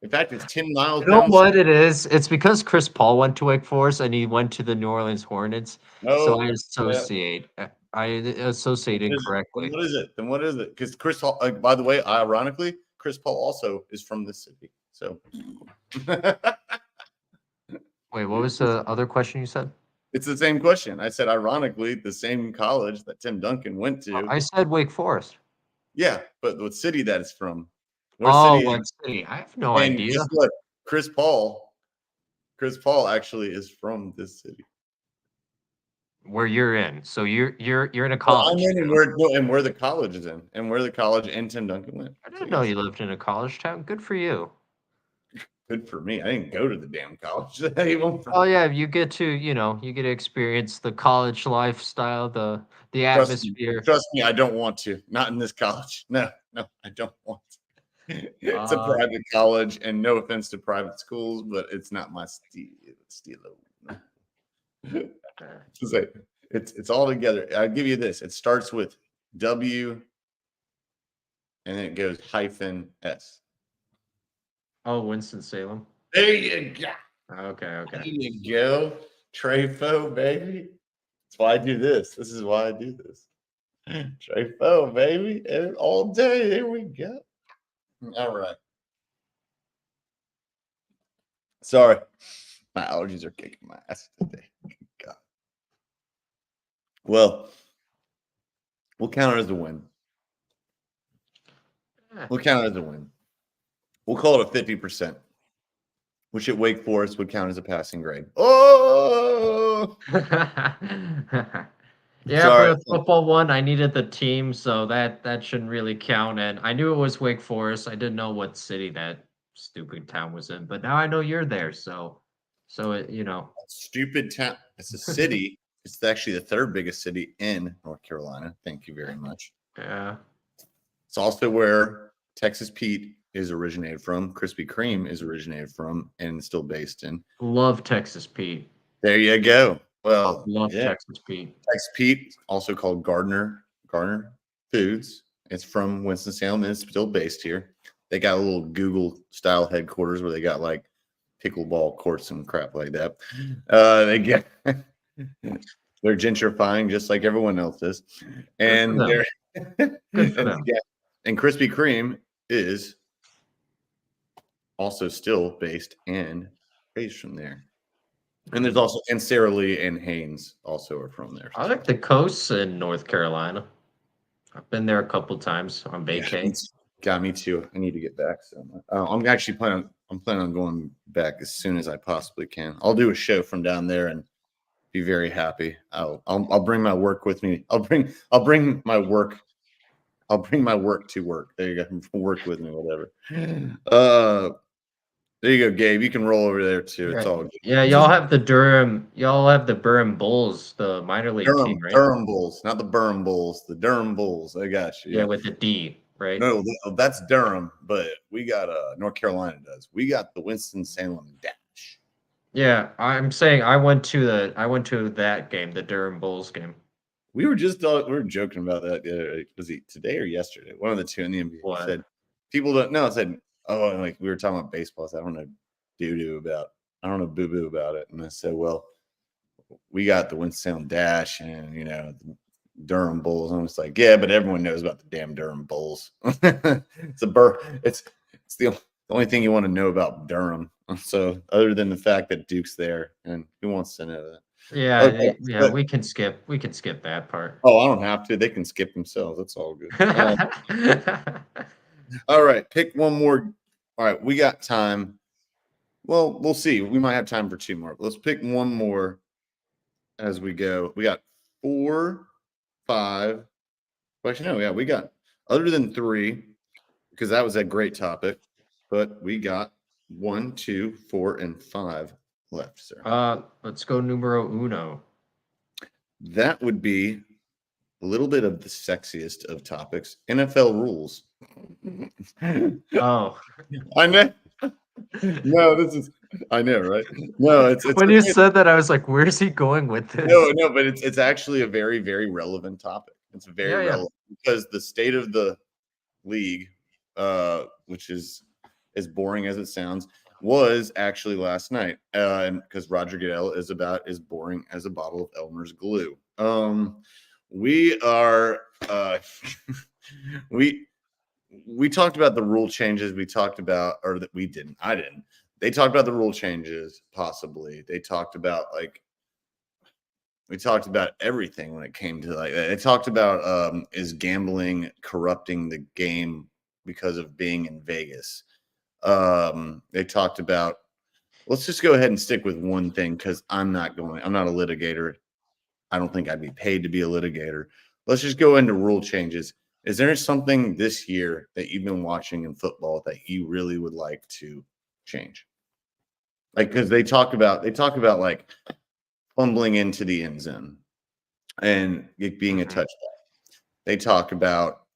C: In fact, it's 10 miles.
B: You know what it is? It's because Chris Paul went to Wake Forest and he went to the New Orleans Hornets. So I associate. I associate incorrectly.
C: What is it? Then what is it? Because Chris Paul, by the way, ironically, Chris Paul also is from this city. So.
B: Wait, what was the other question you said?
C: It's the same question. I said, ironically, the same college that Tim Duncan went to.
B: I said Wake Forest.
C: Yeah, but what city that is from?
B: What city? I have no idea.
C: Guess what? Chris Paul actually is from this city.
B: Where you're in. So you're in a college.
C: Well, and where the college is in, and where the college and Tim Duncan went.
B: I didn't know you lived in a college town. Good for you.
C: Good for me. I didn't go to the damn college.
B: Oh yeah, you get to experience the college lifestyle, the atmosphere.
C: Trust me, I don't want to. Not in this college. No, I don't want to. It's a private college, and no offense to private schools, but it's not my stilo. It's all together. I'll give you this. It starts with W, and then it goes -S.
B: Oh, Winston-Salem.
C: There you go.
B: Okay.
C: There you go. Trefo, baby. That's why I do this. This is why I do this. Trefo, baby. All day. There we go. All right. Sorry. My allergies are kicking my ass today. God. Well, we'll count it as a win. We'll call it a 50%, which at Wake Forest would count as a passing grade. Oh!
B: Yeah,
C: Sorry.
B: for the football one, I needed the team, so that shouldn't really count. And I knew it was Wake Forest. I didn't know what city that stupid town was in, but now I know you're there. So it,
C: Stupid town. It's a city. It's actually the third biggest city in North Carolina. Thank you very much.
B: Yeah.
C: It's also where Texas Pete is originated from, Krispy Kreme is originated from, and still based in.
B: Love Texas Pete.
C: There you go. Well,
B: Love
C: yeah.
B: Texas Pete.
C: Texas Pete, also called Gardner Foods. It's from Winston-Salem and it's still based here. They got a little Google style headquarters where they got like pickleball courts and crap like that. They get they're gentrifying just like everyone else is. And
B: them.
C: they're
B: Good for them.
C: yeah, and Krispy Kreme is also still based and raised from there. And there's also and Sara Lee and Haynes also are from there.
B: I like the coasts in North Carolina. I've been there a couple times on
C: Yeah,
B: vacay.
C: it's got me too. I need to get back. So I'm actually planning on going back as soon as I possibly can. I'll do a show from down there and be very happy. I'll bring my work with me. I'll bring my work. I'll bring my work to work. There you go. Work with me, whatever. There you go, Gabe. You can roll over there too. It's all good.
B: Yeah, y'all have the Durham Bulls, the minor league team, right?
C: Durham Bulls, not the Burham Bulls. The Durham Bulls. I got you.
B: Yeah, with the D, right?
C: No, that's Durham, but we got North Carolina does. We got the Winston-Salem Dash.
B: Yeah, I'm saying I went to that game, the Durham Bulls game.
C: We were joking about that. Was it today or yesterday? One of the two in the NBA
B: What?
C: said people don't know. I said, oh, like we were talking about baseball. I said, I don't know boo-boo about it. And I said, well, we got the Winston-Salem Dash and the Durham Bulls. And I was like, yeah, but everyone knows about the damn Durham Bulls. It's the only thing you want to know about Durham. So other than the fact that Duke's there, and who wants to know that?
B: Yeah,
C: Okay, but-
B: we can skip that part.
C: Oh, I don't have to. They can skip themselves. That's all good. All right, pick one more. All right, we got time. Well, we'll see. We might have time for two more. Let's pick one more as we go. We got 4, 5. Well, actually, no, yeah, we got other than 3, because that was a great topic. But we got 1, 2, 4, and 5 left, sir.
B: Let's go numero uno.
C: That would be a little bit of the sexiest of topics. NFL rules.
B: Oh,
C: I know. No, I know, right? No, it's
B: when you said that, I was like, "Where's he going with this?"
C: no, but it's actually a very, very relevant topic. It's very relevant because the state of the league, which is as boring as it sounds, was actually last night. And because Roger Goodell is about as boring as a bottle of Elmer's glue. We are we talked about the rule changes. We talked about, or that we didn't. I didn't. They talked about the rule changes, possibly. They talked about we talked about everything when it came to that. They talked about is gambling corrupting the game because of being in Vegas. They talked about, let's just go ahead and stick with one thing because I'm not a litigator. I don't think I'd be paid to be a litigator. Let's just go into rule changes. Is there something this year that you've been watching in football that you really would like to change? Like, because they talk about like fumbling into the end zone and it being a touchback. They talk about,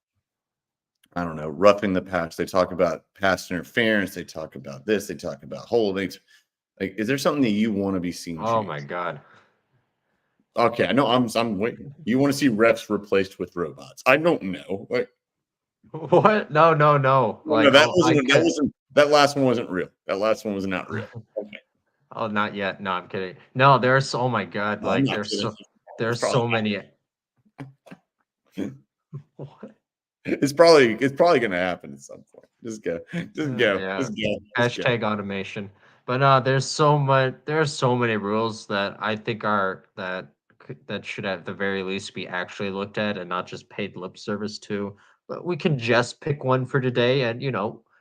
C: I don't know, roughing the pass. They talk about pass interference. They talk about this. They talk about holdings. Like, is there something that you want to be seen?
B: Oh
C: change?
B: my god.
C: Okay, I know. I'm waiting. You want to see refs replaced with robots? I don't know. Like,
B: What? No. Like,
C: that last one wasn't real. That last one was not real. Okay.
B: Oh, not yet. No, I'm kidding. No, there's, oh my god,
C: No, I'm
B: like
C: not kidding.
B: there's
C: Probably
B: so
C: not.
B: many. What?
C: It's probably gonna happen at some point. Just go.
B: Yeah.
C: Just go.
B: Hashtag automation. But no, there's so many rules that I think that should at the very least be actually looked at and not just paid lip service to. But we can just pick one for today, and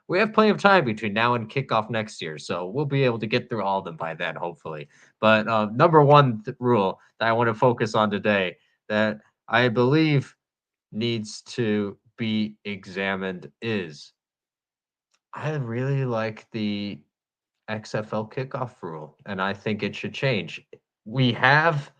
B: we have plenty of time between now and kickoff next year, so we'll be able to get through all of them by then, hopefully. But number one rule that I want to focus on today that I believe needs to be examined is I really like the XFL kickoff rule, and I think it should change. We have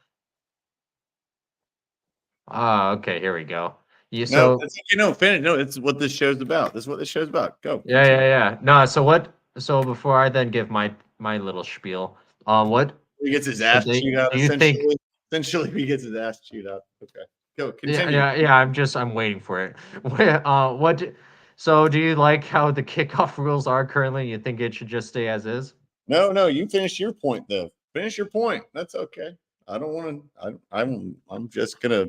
B: okay, here we go. You
C: No,
B: so
C: finish. No, it's what this show's about. This is what this show's about. Go.
B: yeah. No, so what? So before I then give my little spiel, what
C: He gets his
B: so
C: ass
B: they,
C: chewed out.
B: do you think?
C: Essentially, he gets his ass chewed out. Okay, go.
B: Yeah,
C: Continue.
B: yeah. I'm waiting for it. So do you like how the kickoff rules are currently? You think it should just stay as is?
C: No. You finish your point though. Finish your point. That's okay. I don't want to. I'm just gonna.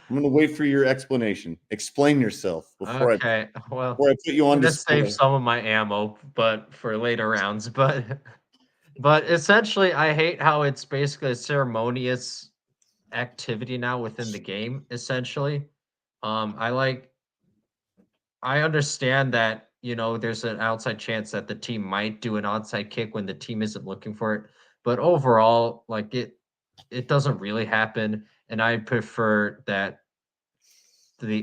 C: I'm gonna wait for your explanation. Explain yourself
B: Okay. Well,
C: before I put you
B: I'm
C: on
B: gonna save
C: display.
B: some of my ammo, but for later rounds. But essentially, I hate how it's basically a ceremonious activity now within the game. Essentially, I like. I understand that there's an outside chance that the team might do an onside kick when the team isn't looking for it, but overall, like it doesn't really happen, and I prefer that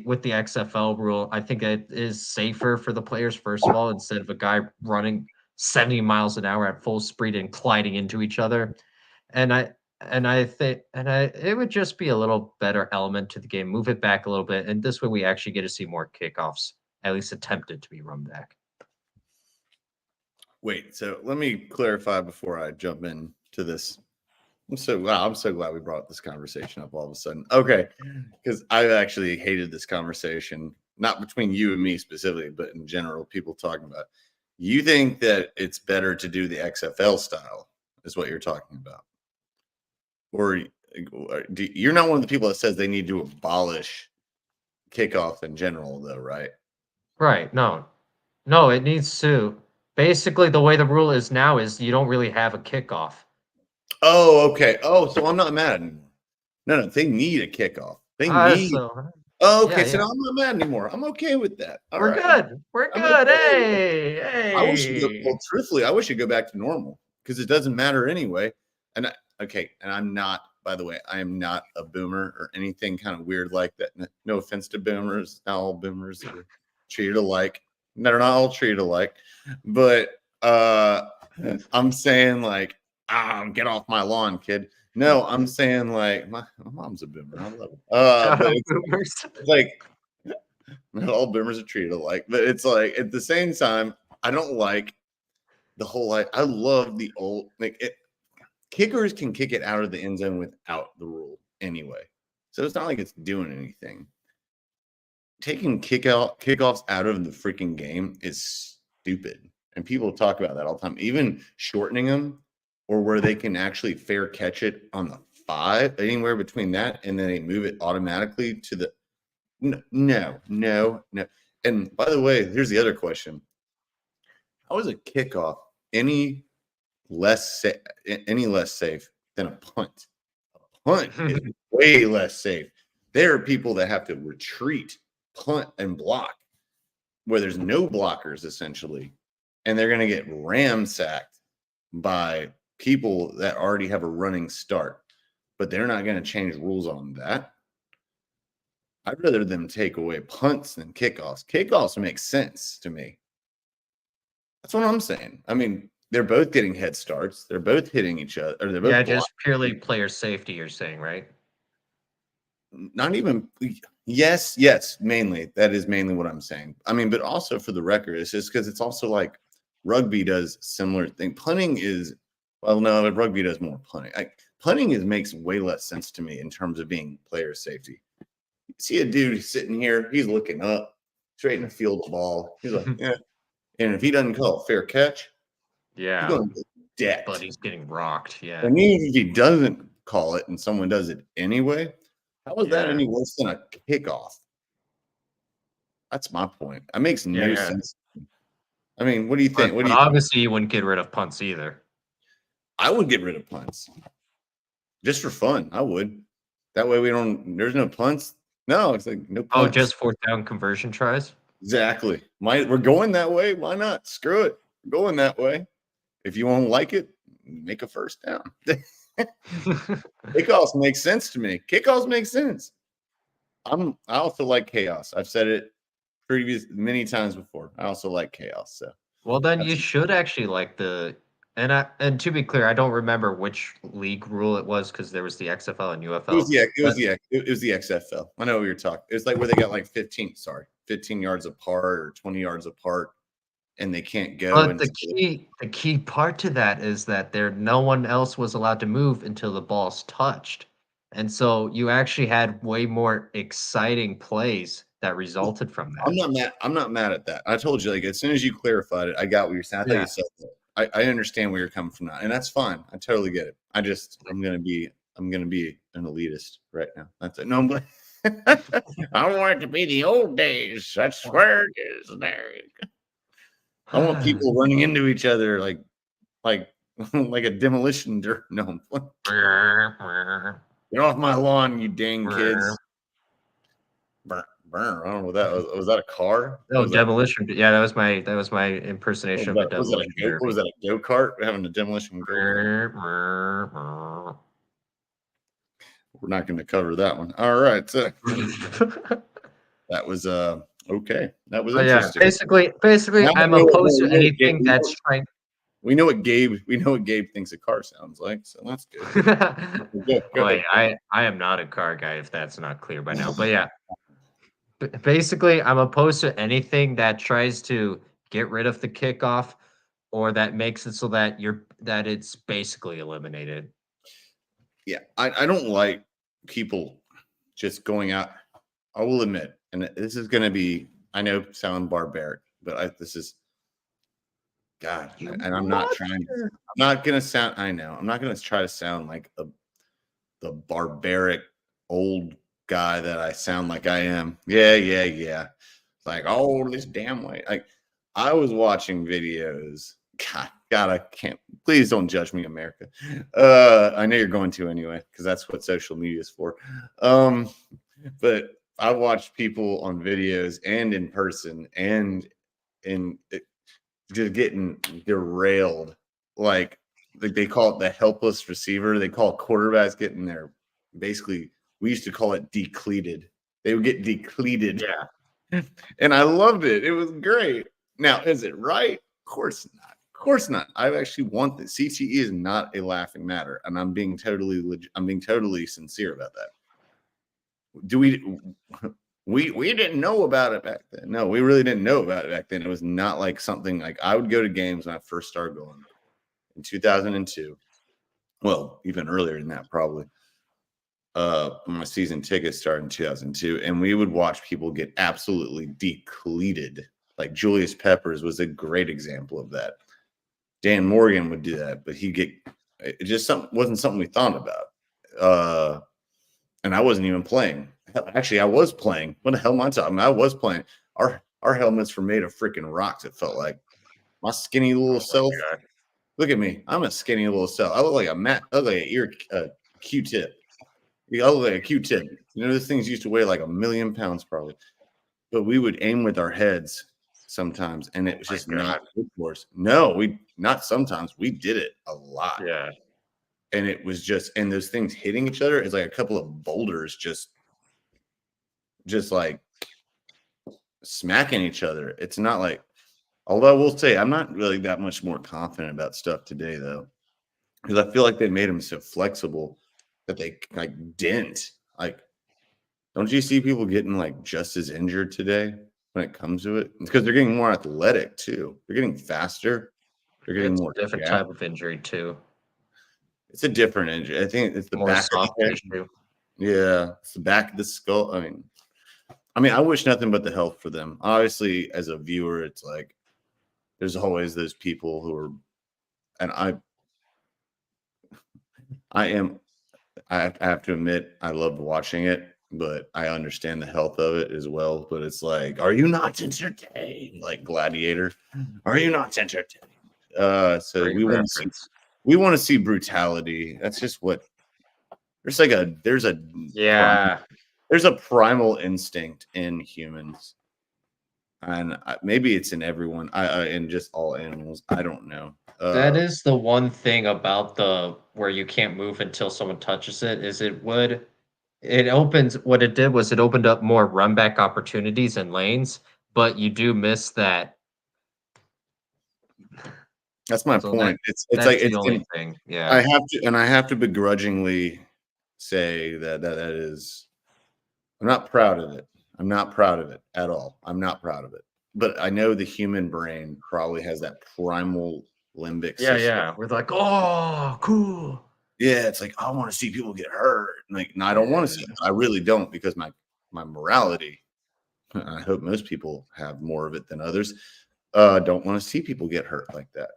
B: with the XFL rule, I think it is safer for the players, first of all, instead of a guy running 70 miles an hour at full speed and colliding into each other. And I think it would just be a little better element to the game. Move it back a little bit, and this way we actually get to see more kickoffs, at least attempted to be run back.
C: Wait, so let me clarify before I jump into this. I'm so glad we brought this conversation up all of a sudden. Okay, because I've actually hated this conversation, not between you and me specifically, but in general, people talking about. You think that it's better to do the XFL style, is what you're talking about, or you're not one of the people that says they need to abolish kickoff in general, though, right?
B: Right? No, it needs to. Basically, the way the rule is now is you don't really have a kickoff.
C: Oh, okay. Oh, so I'm not mad anymore. No, they need a kickoff. They need.
B: So
C: Oh, okay,
B: yeah,
C: so
B: yeah.
C: now I'm not mad anymore. I'm okay with that. All
B: We're
C: right.
B: good. We're
C: I'm
B: good.
C: okay.
B: Hey,
C: I wish you go,
B: hey.
C: well, truthfully, I wish you go back to normal because it doesn't matter anyway. And and I'm not, by the way, I am not a boomer or anything kind of weird like that. No offense to boomers. Not all boomers are treated alike. They're not all treated alike. But I'm saying like, get off my lawn, kid. No, I'm saying like my mom's a boomer. I love it.
B: Shout
C: But
B: out
C: it's
B: boomers.
C: like not all boomers are treated alike, but it's like at the same time, I don't like the whole like I love the old kickers can kick it out of the end zone without the rule anyway. So it's not like it's doing anything. Taking kickoffs out of the freaking game is stupid. And people talk about that all the time. Even shortening them or where they can actually fair catch it on the 5, anywhere between that, and then they move it automatically to the no. And by the way, here's the other question. How is a kickoff any less safe than a punt? A punt is way less safe. There are people that have to retreat, punt, and block where there's no blockers essentially, and they're going to get ramsacked by people that already have a running start, but they're not going to change rules on that. I'd rather them take away punts than kickoffs. Kickoffs make sense to me. That's what I'm saying. I mean, they're both getting head starts. They're both hitting each other. Or they're both
B: Just purely player safety, you're saying, right?
C: not even yes, mainly. That is mainly what I'm saying. I mean, but also for the record, it's just because it's also like rugby does similar thing. Punting is no, rugby does more punting. Punting makes way less sense to me in terms of being player safety. You see a dude sitting here, he's looking up, straight in the field of ball. He's like, yeah. And if he doesn't call a fair catch,
B: Yeah.
C: he's going to get decked.
B: But he's getting rocked. Yeah.
C: And even if he doesn't call it and someone does it anyway, how is that
B: Yeah.
C: any worse than a kickoff? That's my point. That makes no sense. I mean, what do you think?
B: But obviously, you wouldn't get rid of punts either.
C: I would get rid of punts just for fun. I would. That way, there's no punts. No, it's like no punts.
B: Oh, just 4th down conversion tries?
C: Exactly. We're going that way. Why not? Screw it. We're going that way. If you won't like it, make a 1st down. Kickoffs make sense to me. Kickoffs make sense. I also like chaos. I've said it many times before. I also like chaos. So
B: well, then you should actually like the And to be clear, I don't remember which league rule it was because there was the XFL and
C: It was
B: UFL.
C: it was the XFL. I know what you're talking. It was like where they got like 15 yards apart or 20 yards apart, and they can't go.
B: But
C: And
B: the key part to that is that no one else was allowed to move until the ball's touched. And so you actually had way more exciting plays that resulted from that.
C: I'm not mad at that. I told you, like, as soon as you clarified it, I got what you're saying. I thought
B: Yeah.
C: you said that. I understand where you're coming from now, and that's fine. I totally get it. I'm gonna be an elitist right now. That's it. No, but I want it to be the old days. That's where it is. There you go. I want people running into each other like like a demolition derby. No, get off my lawn, you dang kids. Burr. I don't know what that was. Was that a car?
B: No,
C: Was that-
B: demolition. Yeah, that was my impersonation of a
C: was that
B: demolition
C: a go, what was
B: derby.
C: that, a go-kart? Having a demolition go-kart? We're not going to cover that one. All right. So that was okay. That was
B: But yeah,
C: interesting.
B: basically,
C: Now
B: I'm
C: we know-
B: opposed to
C: we know
B: anything
C: Gabe-
B: that's trying.
C: We know what Gabe thinks a car sounds like, so that's good. Go
B: Wait,
C: ahead.
B: I am not a car guy if that's not clear by now. But yeah, basically, I'm opposed to anything that tries to get rid of the kickoff or that makes it so that it's basically eliminated.
C: Yeah, I don't like people just going out. I will admit, and this is going to be, I know, sound barbaric, but this is God, and I'm not trying. I'm not going to sound. I know. I'm not going to try to sound like the barbaric old guy that I sound like I am. Yeah. Like, oh, this damn way. Like, I was watching videos. God, I can't. Please don't judge me, America. I know you're going to anyway, because that's what social media is for. But I watched people on videos and in person and just getting derailed. Like they call it the helpless receiver. They call quarterbacks getting their, basically, we used to call it decleated. They would get decleated.
B: Yeah.
C: And I loved it. It was great. Now, is it right? Of course not. Of course not. I actually want that. CTE is not a laughing matter, and I'm being totally sincere about that. Do we didn't know about it back then? No, we really didn't know about it back then. It was not like something like I would go to games when I first started going in 2002. Well, even earlier than that, probably. My season tickets started in 2002, and we would watch people get absolutely decleated. Like Julius Peppers was a great example of that. Dan Morgan would do that, but it just wasn't something we thought about. And I wasn't even playing. Actually, I was playing. What the hell am I talking about? I was playing. Our helmets were made of freaking rocks. It felt like my skinny little self. Look at me. I'm a skinny little self. I look like I look like a Q-tip. I look like a Q-tip. You know, those things used to weigh like 1,000,000 pounds probably. But we would aim with our heads sometimes, and it was just not good for us. No, not sometimes. We did it a lot.
B: Yeah.
C: And it was just, and those things hitting each other is like a couple of boulders just like smacking each other. It's not like, although I will say I'm not really that much more confident about stuff today though, because I feel like they made them so flexible that they like dent. Like, don't you see people getting like just as injured today when it comes to it? It's because they're getting more athletic too. They're getting faster. They're getting more
B: a different type of injury too.
C: It's a different injury. I think it's the
B: More
C: back
B: soft
C: of the head.
B: tissue.
C: Yeah, it's the back of the skull. I mean, I wish nothing but the health for them. Obviously, as a viewer, it's like there's always those people who are, and I have to admit, I loved watching it, but I understand the health of it as well. But it's like, are you not entertained? Like Gladiator, are you not entertained? So
B: Great
C: we want to see brutality. That's just what there's a primal instinct in humans, and maybe it's in everyone. In just all animals. I don't know.
B: That is the one thing about where you can't move until someone touches it. What it did was it opened up more run back opportunities and lanes, but you do miss that.
C: That's my
B: So
C: point. It's
B: that's
C: like
B: the only thing.
C: I
B: Yeah.
C: have to begrudgingly say that is. I'm not proud of it. I'm not proud of it at all. I'm not proud of it. But I know the human brain probably has that primal limbic
B: Yeah,
C: system.
B: yeah. We're like, oh, cool.
C: Yeah, it's like I want to see people get hurt. Like, no, I don't want to see. I really don't because my morality. I hope most people have more of it than others. Don't want to see people get hurt like that.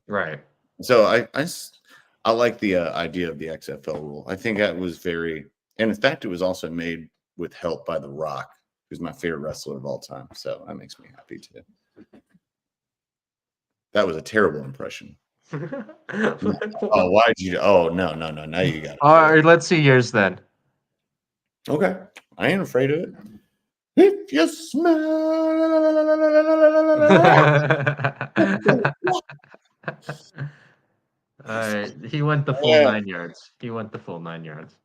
B: Right.
C: So I like the idea of the XFL rule. I think that was very, and in fact, it was also made with help by The Rock, who's my favorite wrestler of all time. So that makes me happy too. That was a terrible impression. Oh, why did you? Oh, no. Now you got it.
B: All right, let's see yours then.
C: Okay. I ain't afraid of it. If you smell.
B: All right, he went the full 9 yards. He went the full 9 yards.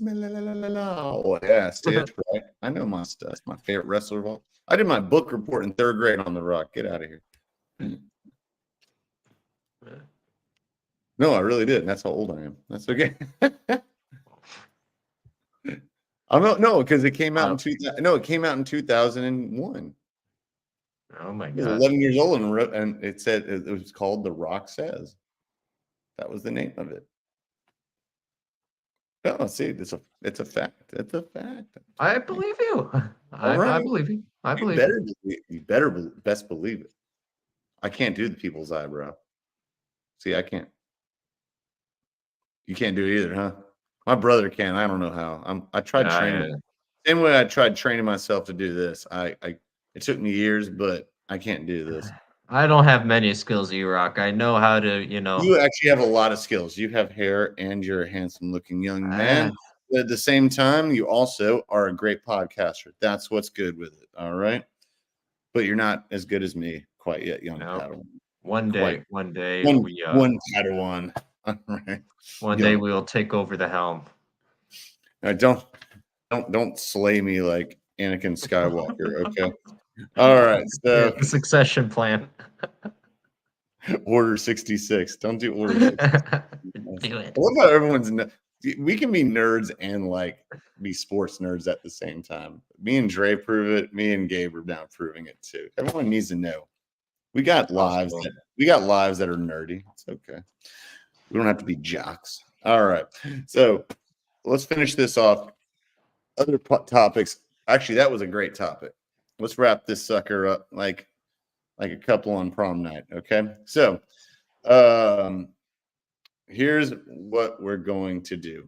C: Oh, yeah, stage right. I know my stuff. That's my favorite wrestler of all. I did my book report in 3rd grade on The Rock. Get out of here. No, I really did. That's how old I am. That's okay. I'm not, no, because it came out it came out in 2001.
B: Oh my
C: I was
B: god.
C: 11 years old and it said it was called The Rock Says. That was the name of it. Oh, see, it's a fact. It's a fact.
B: I believe you. I
C: right.
B: believe you. I
C: You
B: believe
C: better
B: you.
C: you better best believe it. I can't do the people's eyebrow. See, I can't. You can't do it either, huh? My brother can. I don't know how. I tried training.
B: Yeah.
C: Same way I tried training myself to do this. It took me years, but I can't do this.
B: I don't have many skills, E-Rock. I know how to,
C: You actually have a lot of skills. You have hair and you're a handsome looking young man. But at the same time, you also are a great podcaster. That's what's good with it. All right. But you're not as good as me quite yet, young Padawan.
B: One day
C: one Padawan. All right.
B: One day we will take over the helm.
C: Don't slay me like Anakin Skywalker, okay? All right, so
B: the succession plan.
C: Order 66. Don't do Order 66.
B: Do it.
C: I love how everyone's we can be nerds and like be sports nerds at the same time. Me and Dre prove it. Me and Gabe are now proving it too. Everyone needs to know. We got lives that are nerdy. It's okay. We don't have to be jocks. All right. So let's finish this off. Other topics. Actually, that was a great topic. Let's wrap this sucker up like a couple on prom night. Okay. So here's what we're going to do.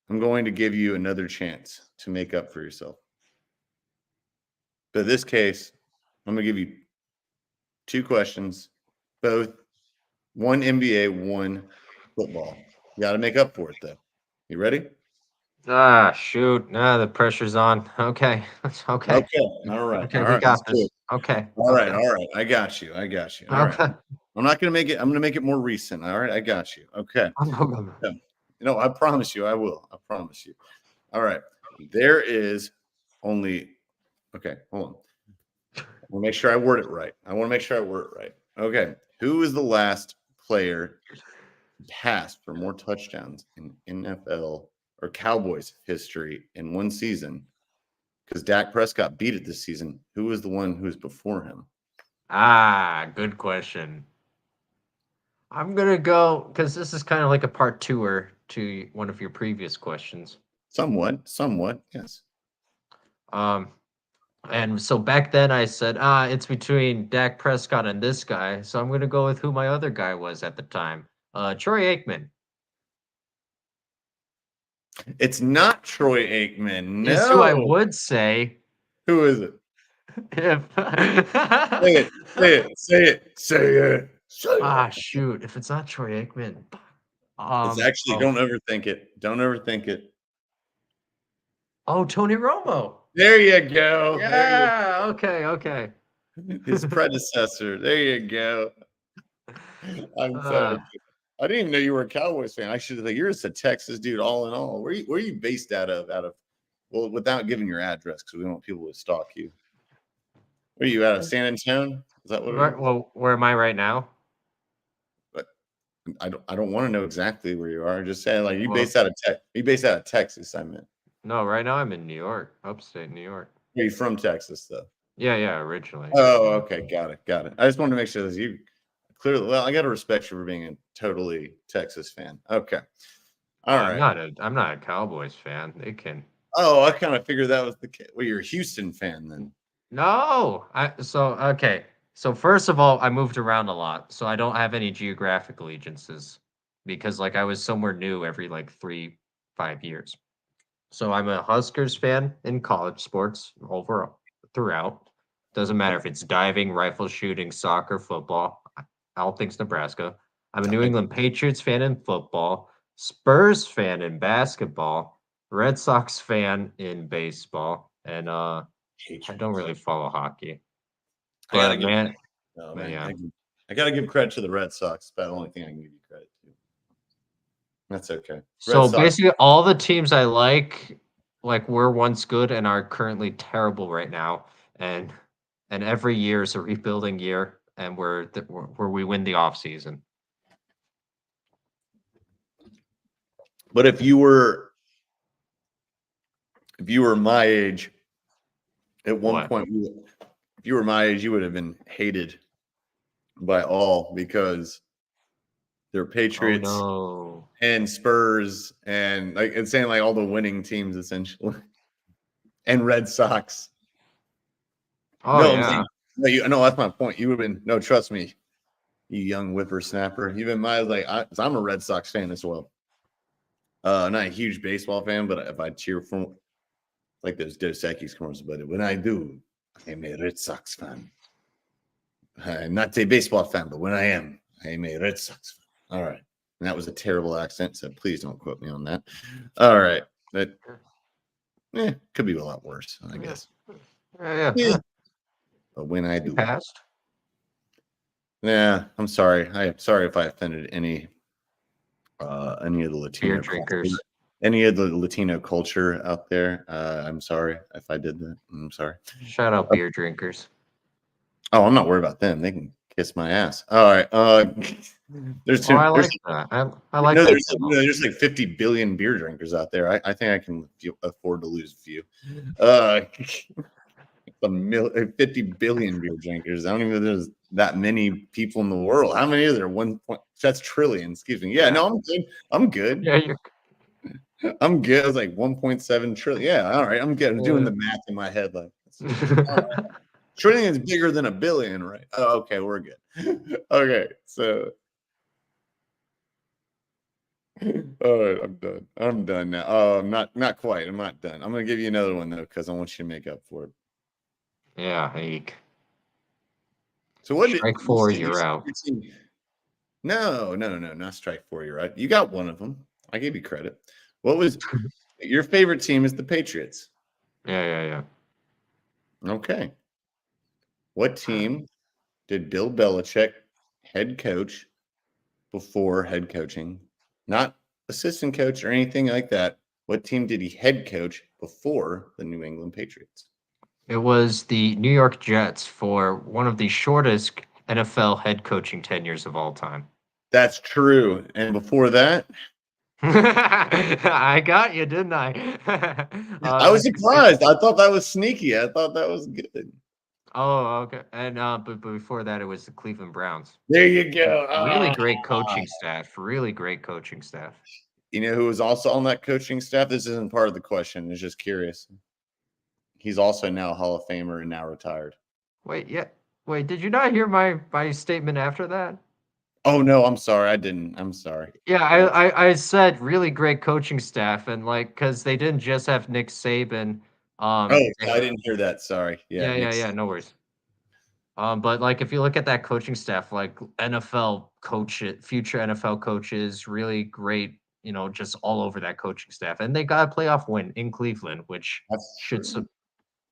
C: I'm going to give you another chance to make up for yourself. But in this case, I'm going to give you 2 questions, both one NBA, one football. You got to make up for it, though. You ready?
B: Ah, shoot. The pressure's on. Okay. Okay.
C: Okay. All right.
B: Okay,
C: all
B: we
C: right.
B: got this. Okay.
C: All right. All right. I got you. All
B: Okay.
C: right. I'm not going to make it. I'm going to make it more recent. All right. I got you. Okay. No, I promise you I will. I promise you. All right. There is only. Okay. Hold on. I want to make sure I word it right. Okay. Who is the last player passed for more touchdowns in NFL or Cowboys history in one season? Because Dak Prescott beat it this season. Who was the one who was before him?
B: Good question. I'm gonna go because this is kind of like a part two to one of your previous questions.
C: Somewhat, yes.
B: And so back then I said, it's between Dak Prescott and this guy. So I'm gonna go with who my other guy was at the time. Troy Aikman.
C: It's not Troy Aikman. No.
B: Is who I would say.
C: Who is it?
B: If
C: Say it.
B: Shoot. If it's not Troy Aikman.
C: It's actually, don't overthink it.
B: Oh, Tony Romo.
C: There you go.
B: Yeah. Okay.
C: His predecessor. There you go. I'm sorry. I didn't even know you were a Cowboys fan. I should have thought you're just a Texas dude, all in all. Where are you based out of? Well, without giving your address, because we want people to stalk you. Where are you out of San Antonio? Is that what it is?
B: Well, where am I right now?
C: I don't want to know exactly where you are. Just saying, like,
B: Well,
C: you based out of Texas, I meant.
B: no, right now I'm in New York, upstate New York.
C: Are you from Texas though?
B: Yeah, originally.
C: Oh, okay, got it. I just wanted to make sure that you clearly. Well, I got to respect you for being a totally Texas fan. Okay, all right.
B: I'm not a Cowboys fan. They can.
C: Oh, I kind of figured that was the case. Well, you're a Houston fan then.
B: No, okay. So first of all, I moved around a lot, so I don't have any geographic allegiances because like I was somewhere new every like 3-5 years. So I'm a Huskers fan in college sports overall throughout. Doesn't matter if it's diving, rifle shooting, soccer, football, all things Nebraska. I'm a New England Patriots fan in football, Spurs fan in basketball, Red Sox fan in baseball, and I don't really follow hockey.
C: I gotta
B: But
C: give,
B: man,
C: no,
B: but
C: man,
B: yeah.
C: I gotta give credit to the Red Sox. That's the only thing I can give you credit to. That's okay.
B: So
C: Red Sox.
B: basically all the teams I like were once good and are currently terrible right now. And every year is a rebuilding year and where we win the off season.
C: But if you were my age, at one
B: What?
C: point, if you were my age, you would have been hated by all because they're
B: Oh
C: Patriots
B: no.
C: and Spurs and like it's saying like all the winning teams essentially, and Red Sox.
B: Oh
C: No, I'm
B: yeah.
C: saying, no, that's my point. You would have been no, trust me, you young whippersnapper. Even my like, I'm a Red Sox fan as well. Not a huge baseball fan, but if I cheer for like those Dos Equis commercials, but when I do, I'm a Red Sox fan. I'm not a baseball fan, but when I am, I'm a Red Sox fan. All right. And that was a terrible accent, so please don't quote me on that. All right. That could be a lot worse, I guess.
B: Yeah.
C: But when I do,
B: Passed.
C: yeah, I'm sorry. I am sorry if I offended any of the Latino
B: Beer drinkers.
C: culture, any of the Latino culture out there. I'm sorry if I did that. I'm sorry.
B: Shout out beer drinkers.
C: Oh, I'm not worried about them. They can kiss my ass. All right. There's
B: Oh, I
C: there's
B: like that. I like
C: no,
B: that.
C: there's like 50 billion beer drinkers out there. I think I can afford to lose a few. 50 billion beer drinkers. I don't even know there's that many people in the world. How many are there? That's trillion. Excuse me. Yeah, no, I'm good. I'm good.
B: Yeah, you're
C: I'm good. I was like 1.7 trillion. Yeah, all right. I'm good. I'm doing the math in my head. Like trillion is bigger than a billion, right? Oh, okay, we're good. Okay, so all right, I'm done. I'm done now. Oh, not quite. I'm not done. I'm gonna give you another one though, because I want you to make up for it.
B: Yeah, eek.
C: So what
B: Strike
C: did you
B: 4,
C: say
B: you're out.
C: No, not strike 4. You're right. You got one of them. I gave you credit. What was your favorite team? Is the Patriots?
B: Yeah.
C: Okay. What team did Bill Belichick head coach before head coaching? Not assistant coach or anything like that. What team did he head coach before the New England Patriots?
B: It was the New York Jets for one of the shortest NFL head coaching tenures of all time.
C: That's true. And before that,
B: I got you, didn't I?
C: I was surprised. I thought that was sneaky. I thought that was good.
B: Oh, okay. And but before that, it was the Cleveland Browns.
C: There you go.
B: Really great coaching staff. Really great coaching staff.
C: You know who was also on that coaching staff? This isn't part of the question. It's just curious. He's also now a Hall of Famer and now retired.
B: Wait, yeah. Wait, did you not hear my statement after that?
C: Oh no, I'm sorry. I didn't. I'm sorry.
B: Yeah, I said really great coaching staff, and like because they didn't just have Nick Saban.
C: Oh,
B: They
C: I didn't hear that. Sorry. Yeah.
B: yeah. No worries. But like if you look at that coaching staff, like NFL future NFL coaches, really great, just all over that coaching staff. And they got a playoff win in Cleveland, which
C: That's
B: should
C: true.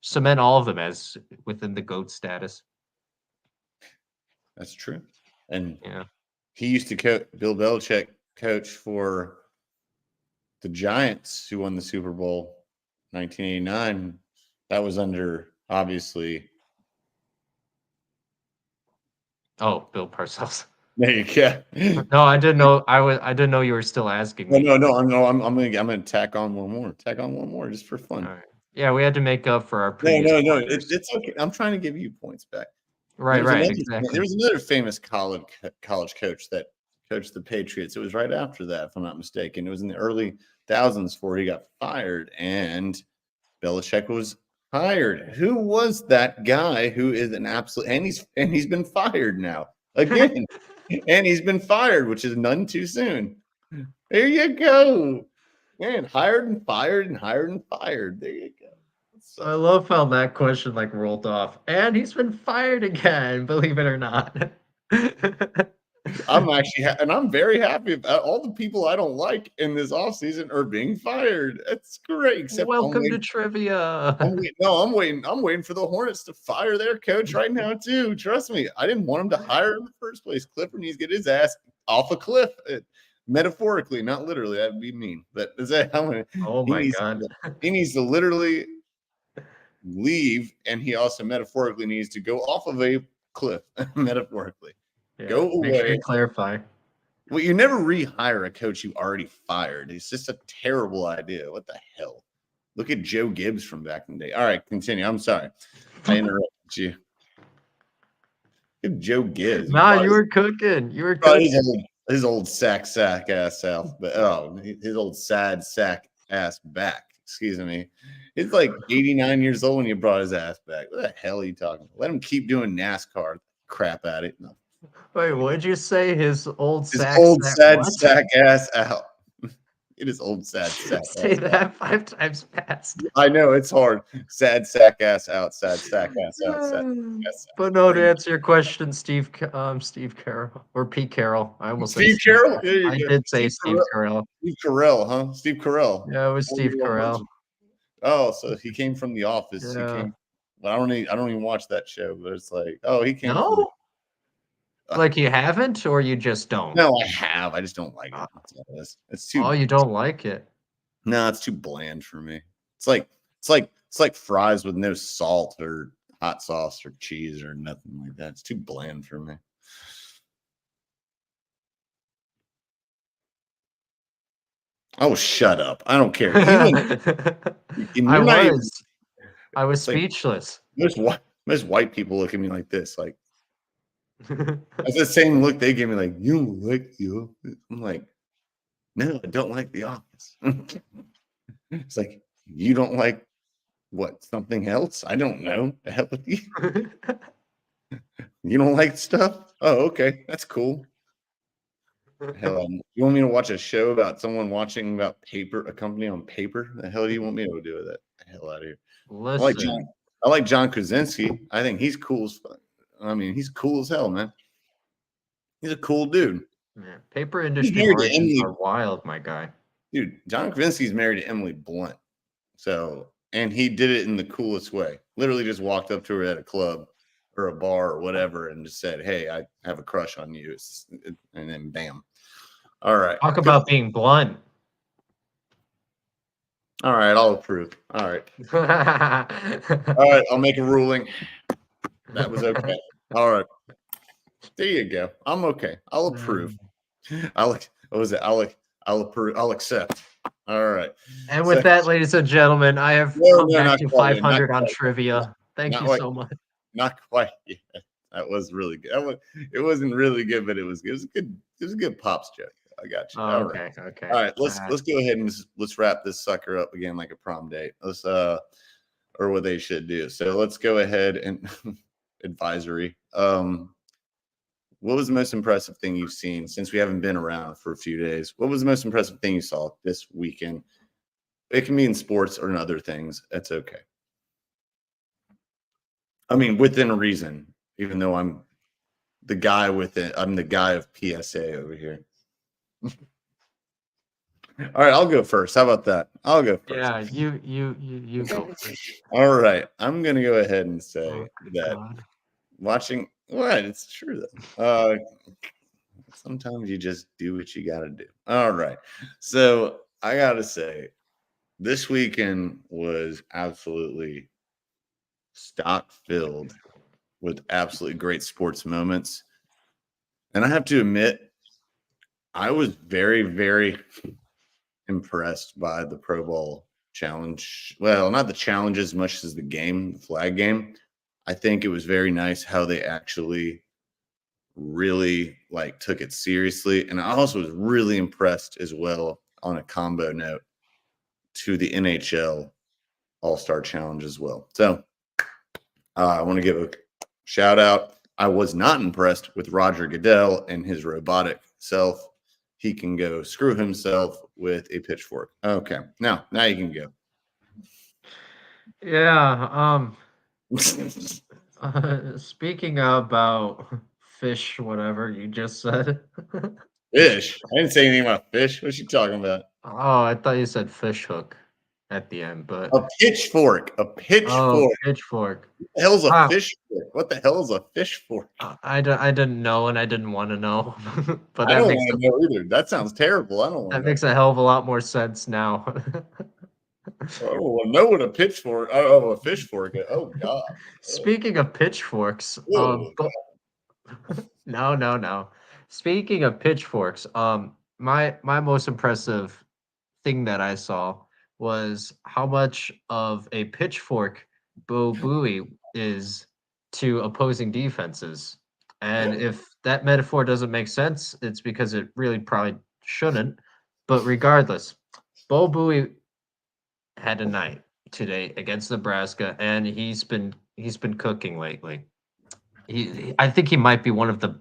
B: cement all of them as within the GOAT status.
C: That's true. And
B: Yeah.
C: he used to Bill Belichick coach for the Giants, who won the Super Bowl 1989. That was under obviously
B: Oh, Bill Parcells.
C: There you go.
B: No, I didn't know. I didn't know you were still asking me.
C: No. I'm gonna tack on one more. Tack on one more just for fun.
B: All right. Yeah, we had to make up for our
C: No,
B: previous.
C: no.
B: blunders.
C: It's okay. I'm trying to give you points back.
B: Right,
C: There was
B: right,
C: another,
B: exactly.
C: There was another famous college coach that coached the Patriots. It was right after that, if I'm not mistaken. It was in the early thousands before he got fired, and Belichick was hired. Who was that guy? Who is an absolute and he's been fired now again, and he's been fired, which is none too soon. There you go, man. Hired and fired and hired and fired. There you go.
B: So I love how that question like rolled off, and he's been fired again. Believe it or not.
C: I'm actually, and I'm very happy about all the people I don't like in this offseason are being fired. That's great. Except
B: Welcome to trivia.
C: I'm waiting for the Hornets to fire their coach right now too. Trust me, I didn't want him to hire in the first place. Clifford needs to get his ass off a cliff, metaphorically, not literally. That'd be mean. But is that how many?
B: Oh my god.
C: He needs to literally leave, and he also metaphorically needs to go off of a cliff, metaphorically.
B: Yeah,
C: Go
B: make sure
C: away.
B: you clarify.
C: Well, you never rehire a coach you already fired. It's just a terrible idea. What the hell? Look at Joe Gibbs from back in the day. All right, continue. I'm sorry. I interrupted you. Look at Joe Gibbs.
B: Nah, you were cooking. You were cooking.
C: His old sack ass out. But his old sad sack ass back. Excuse me. He's like 89 years old when you brought his ass back. What the hell are you talking about? Let him keep doing NASCAR crap at it. No.
B: Wait, what did you say? His old sack.
C: Sad sack ass out. It is old sad sack.
B: Say that 5 times fast.
C: I know it's hard. Sad sack ass out. Sad sack ass out. Sad ass out.
B: But no, to answer your question, Steve Carroll or Pete Carroll. I almost
C: Steve Carroll.
B: I did say Steve Carell.
C: Steve Carell, huh? Steve Carell.
B: Yeah, it was Steve Carell.
C: Oh, so he came from The Office.
B: Yeah.
C: He came. Well, I don't even watch that show, but it's like, oh, he came.
B: No. Like you haven't, or you just don't?
C: No, I have. I just don't like it. It's too.
B: Oh, you don't like it?
C: No, it's too bland for me. It's like fries with no salt or hot sauce or cheese or nothing like that. It's too bland for me. Oh, shut up! I don't care.
B: I was speechless.
C: Most white people look at me like this, like. That's the same look they give me, like, you don't like The Office. I'm like, no, I don't like The Office. It's like, you don't like what? Something else? I don't know. The hell with you? You don't like stuff? Oh, okay. That's cool. Hell, you want me to watch a show about someone watching about a company on paper? The hell do you want me to do with that? The hell out of here.
B: Listen.
C: I like John Krasinski. I think he's cool as fuck. I mean, he's cool as hell, man. He's a cool dude.
B: Yeah, paper industry origins are wild, my guy.
C: Dude, John Krasinski's married to Emily Blunt. So, and he did it in the coolest way. Literally just walked up to her at a club or a bar or whatever and just said, hey, I have a crush on you. And then bam. All right.
B: Talk about being blunt.
C: All right, I'll approve. All right. All right, I'll make a ruling. That was okay. All right. There you go. I'm okay. I'll approve. I'll approve. I'll accept. All right.
B: And with that, ladies and gentlemen, I have come back to 500 on trivia. Thank you so much.
C: Not quite yet. That was really good. It wasn't really good, but it was good. It was good. It was a good pops joke. I got you.
B: Oh, okay. Okay.
C: All right. Let's go ahead and let's wrap this sucker up again like a prom date. Let's or what they should do. So let's go ahead and advisory. What was the most impressive thing you've seen since we haven't been around for a few days? What was the most impressive thing you saw this weekend? It can be in sports or in other things. That's okay. I mean, within reason, even though I'm the guy with it. I'm the guy of PSA over here. All right, I'll go first. How about that? I'll go first.
B: Yeah, you go first.
C: All right, I'm gonna go ahead and say that watching what it's true though. Sometimes you just do what you gotta do. All right, so I gotta say, this weekend was absolutely stock filled with absolutely great sports moments. And I have to admit, I was very, very impressed by the Pro Bowl challenge. Well, not the challenge as much as the game, the flag game. I think it was very nice how they actually really like took it seriously. And I also was really impressed as well on a combo note to the NHL All-Star Challenge as well. So I want to give a shout out. I was not impressed with Roger Goodell and his robotic self. He can go screw himself with a pitchfork. Okay, now you can go.
B: Yeah. Speaking about fish, whatever you just said.
C: Fish. I didn't say anything about fish. What you talking about?
B: Oh, I thought you said fish hook at the end, but
C: A pitchfork. A
B: oh,
C: pitchfork.
B: pitchfork.
C: What the hell's a
B: Wow.
C: fish fork? What the hell is a fish fork?
B: I didn't know and I didn't want to know, but
C: I
B: that
C: don't
B: makes
C: want to know either. That sounds terrible. I don't want
B: that
C: to know.
B: makes a hell of a lot more sense now.
C: I don't want to know what a pitchfork. Oh, a fish fork. Oh God.
B: Speaking of pitchforks,
C: Ew.
B: no. Speaking of pitchforks, my most impressive thing that I saw was how much of a pitchfork Bo Buie is to opposing defenses. And
C: Yeah.
B: if that metaphor doesn't make sense, it's because it really probably shouldn't. But regardless, Bo Buie had a night today against Nebraska, and he's been cooking lately. I think he might be one of the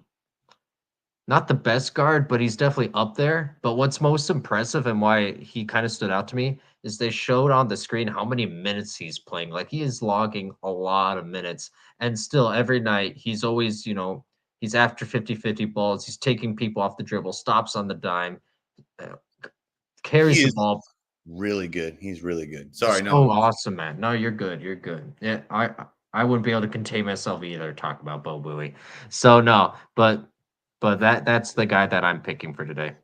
B: not the best guard, but he's definitely up there. But what's most impressive and why he kind of stood out to me is they showed on the screen how many minutes he's playing. Like he is logging a lot of minutes. And still every night he's always, he's after 50-50 balls. He's taking people off the dribble, stops on the dime, uh, carries
C: He
B: the
C: is
B: ball.
C: really good. He's really good. Sorry,
B: So
C: no.
B: awesome, man. No, you're good. You're good. Yeah, I wouldn't be able to contain myself either talking about Bo Buie. So no, but that's the guy that I'm picking for today.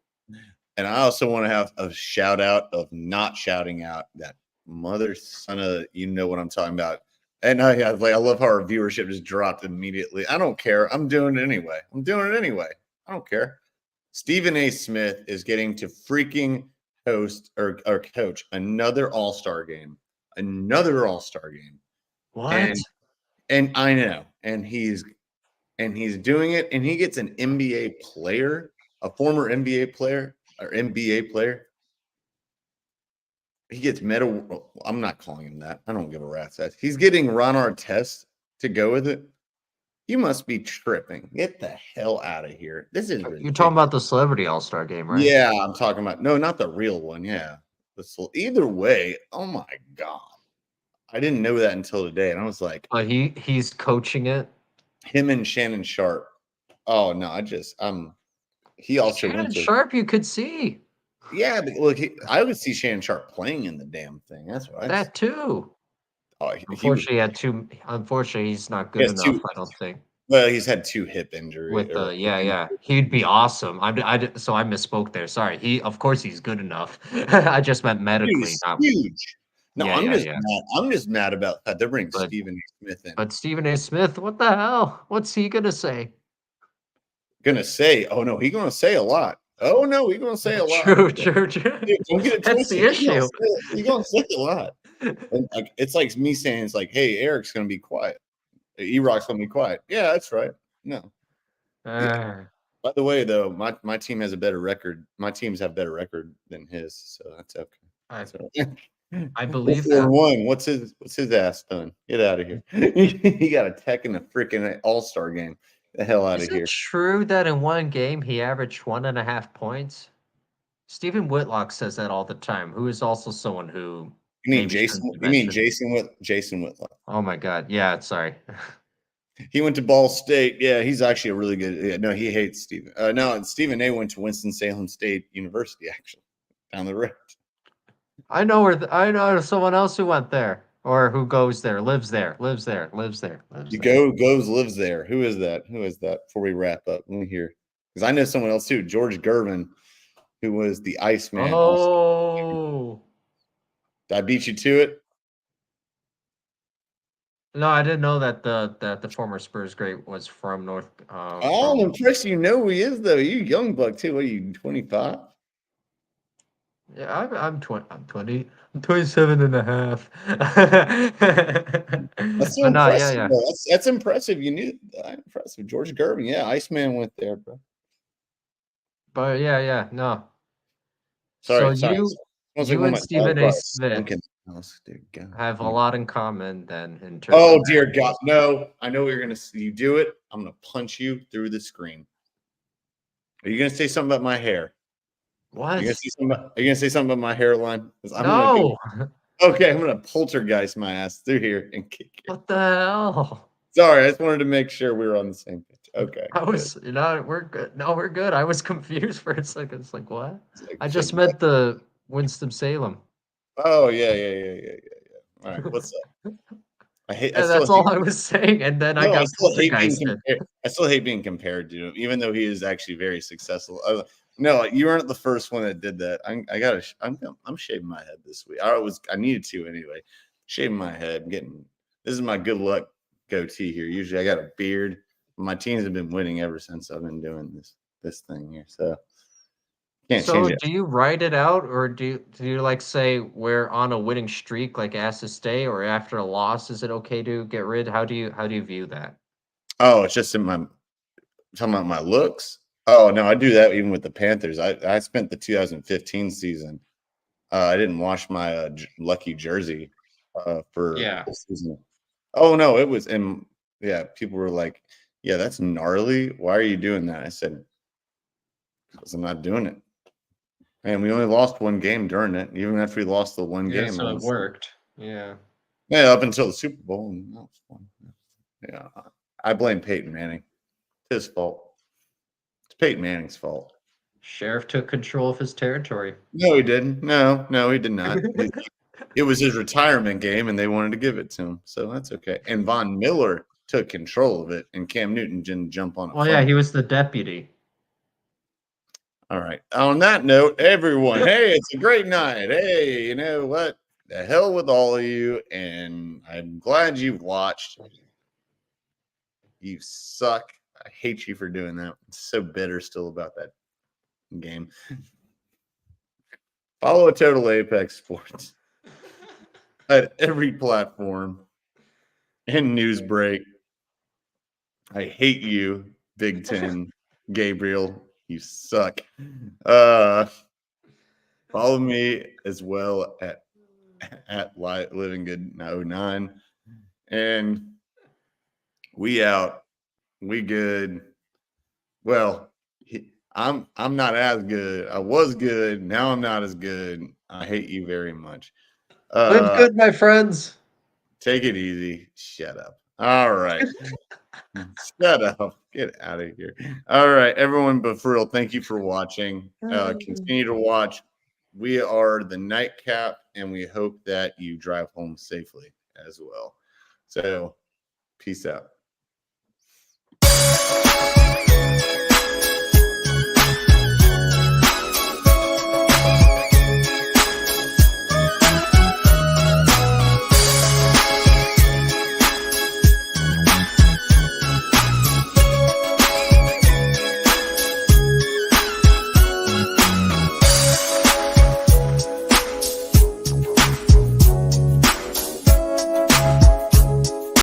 C: And I also want to have a shout out of not shouting out that mother son of you know what I'm talking about. And I love how our viewership just dropped immediately. I don't care. I'm doing it anyway. I don't care. Stephen A. Smith is getting to freaking host or coach another All-Star game. Another All-Star game.
B: What?
C: And I know. And he's doing it, and he gets an NBA player, a former NBA player or NBA player. He gets I'm not calling him that. I don't give a rat's ass. He's getting Ron Artest to go with it. You must be tripping. Get the hell out of here. This is ridiculous.
B: You're talking about the Celebrity All-Star game, right?
C: Yeah, I'm talking about no, not the real one. Yeah. Either way, oh my God. I didn't know that until today. And I was like,
B: But he's coaching it.
C: him and Shannon Sharp. Oh no, he also
B: Shannon
C: went to
B: Sharp, you could see
C: yeah, but look, I would see Shannon Sharp playing in the damn thing. That's what I
B: that too. Unfortunately, he's not good
C: has
B: enough. I don't think.
C: well, he's had 2 hip injuries.
B: With he'd be awesome. So I misspoke there. Sorry. Of course he's good enough. I just meant medically.
C: He's
B: Not,
C: huge. No,
B: Yeah,
C: I'm
B: yeah,
C: just
B: yeah.
C: mad. I'm just mad about that. They're bringing
B: But-
C: Stephen A. Smith in.
B: but Stephen A. Smith, what the hell? What's he gonna say?
C: Gonna say, oh no, he's gonna say a lot. Oh no, he's gonna say a lot.
B: True.
C: Dude, don't get it
B: That's the
C: twisted.
B: issue.
C: He's gonna say a lot. And it's like me saying, it's like, hey, Eric's gonna be quiet. E-Rock's gonna be quiet. Yeah, that's right. No. By the way, though, my team has a better record. My teams have better record than his, so that's okay. That's all right.
B: I believe
C: 4-1. What's his ass done? Get out of here. He got a tech in the freaking All-Star game. The hell out
B: Is
C: of here.
B: it true that in one game he averaged 1.5 points? Stephen Whitlock says that all the time. Who is also someone who
C: You mean
B: maybe
C: Jason?
B: shouldn't be
C: You mean
B: mentioned.
C: Jason Whitlock?
B: Oh my God! Yeah, sorry.
C: He went to Ball State. Yeah, he's actually a really good. Yeah, no, he hates Stephen. No, and Stephen A. went to Winston-Salem State University, actually, down the road.
B: I know someone else who went there or who goes there, lives there.
C: Goes lives there. Who is that? Before we wrap up, let me hear because I know someone else too. George Gervin, who was the Iceman.
B: Oh,
C: Did I beat you to it?
B: No, I didn't know that the former Spurs great was from North.
C: Oh, I'm
B: From,
C: impressed you know who he is, though. You young buck, too. What are you, 25?
B: yeah, I'm 20. I'm 27 and a half.
C: That's so
B: But no, yeah,
C: impressive,
B: yeah.
C: though. That's impressive. You knew that. Impressive. George Gervin. Yeah, Iceman went there, bro.
B: But yeah, yeah, no. So
C: Sorry. Almost like
B: you
C: one
B: and
C: of my
B: Stephen
C: dogs
B: A.
C: brought a skunk
B: Smith
C: in the house. Dude, God.
B: have a lot in common then in terms
C: Oh,
B: of
C: dear God. No, I know what you're going to see. You do it, I'm going to punch you through the screen. Are you going to say something about my hair?
B: what?
C: Are you going to say something about my hairline? 'Cause I'm going to
B: No.
C: do Okay, I'm going to poltergeist my ass through here and kick it.
B: What the hell?
C: Sorry, I just wanted to make sure we were on the same page. Okay.
B: I was, we're good. No, we're good. I was confused for a second. It's like, what?
C: It's like,
B: I just meant the Winston-Salem.
C: oh, yeah. All right, what's up? I
B: Yeah,
C: still
B: that's all
C: hate
B: I was saying, and then I
C: no,
B: got poltergeisted.
C: I still hate being compared to him, even though he is actually very successful. No, you weren't the first one that did that. I'm shaving my head this week. I needed to anyway. Shaving my head, this is my good luck goatee here. Usually I got a beard. My teams have been winning ever since I've been doing this thing here. So can't
B: So,
C: change it.
B: do you write it out, or do you like say we're on a winning streak, like it has to stay, or after a loss, is it okay to get rid? How do you view that?
C: Oh, it's just in my talking about my looks. Oh no, I do that even with the Panthers. I spent the 2015 season. I didn't wash my lucky jersey for
B: Yeah.
C: the season. Oh no, it was and yeah, people were like, "Yeah, that's gnarly. Why are you doing that?" I said, "Because I'm not doing it." And we only lost one game during it. Even after we lost the one
B: Yeah,
C: game,
B: so it worked. Yeah.
C: yeah, up until the Super Bowl, and that was fun. Yeah, I blame Peyton Manning. It's his fault. It's Peyton Manning's fault.
B: Sheriff took control of his territory.
C: No, he didn't. No, he did not. It was his retirement game, and they wanted to give it to him, so that's okay. And Von Miller took control of it, and Cam Newton didn't jump on it.
B: Well, yeah, he was the deputy.
C: All right. On that note, everyone, hey, it's a great night. Hey, you know what? The hell with all of you, and I'm glad you've watched. You suck. I hate you for doing that. I'm so bitter still about that game. Follow Total Apex Sports at every platform and news break. I hate you, Big Ten, Gabriel. You suck. Follow me as well at Living Good 09. And we out. We good. Well, I'm not as good. I was good. Now I'm not as good. I hate you very much.
B: Live good, my friends.
C: Take it easy. Shut up. All right. Shut up. Get out of here. All right, everyone. But for real, thank you for watching. Continue to watch. We are the Nightcap, and we hope that you drive home safely as well. So, peace out.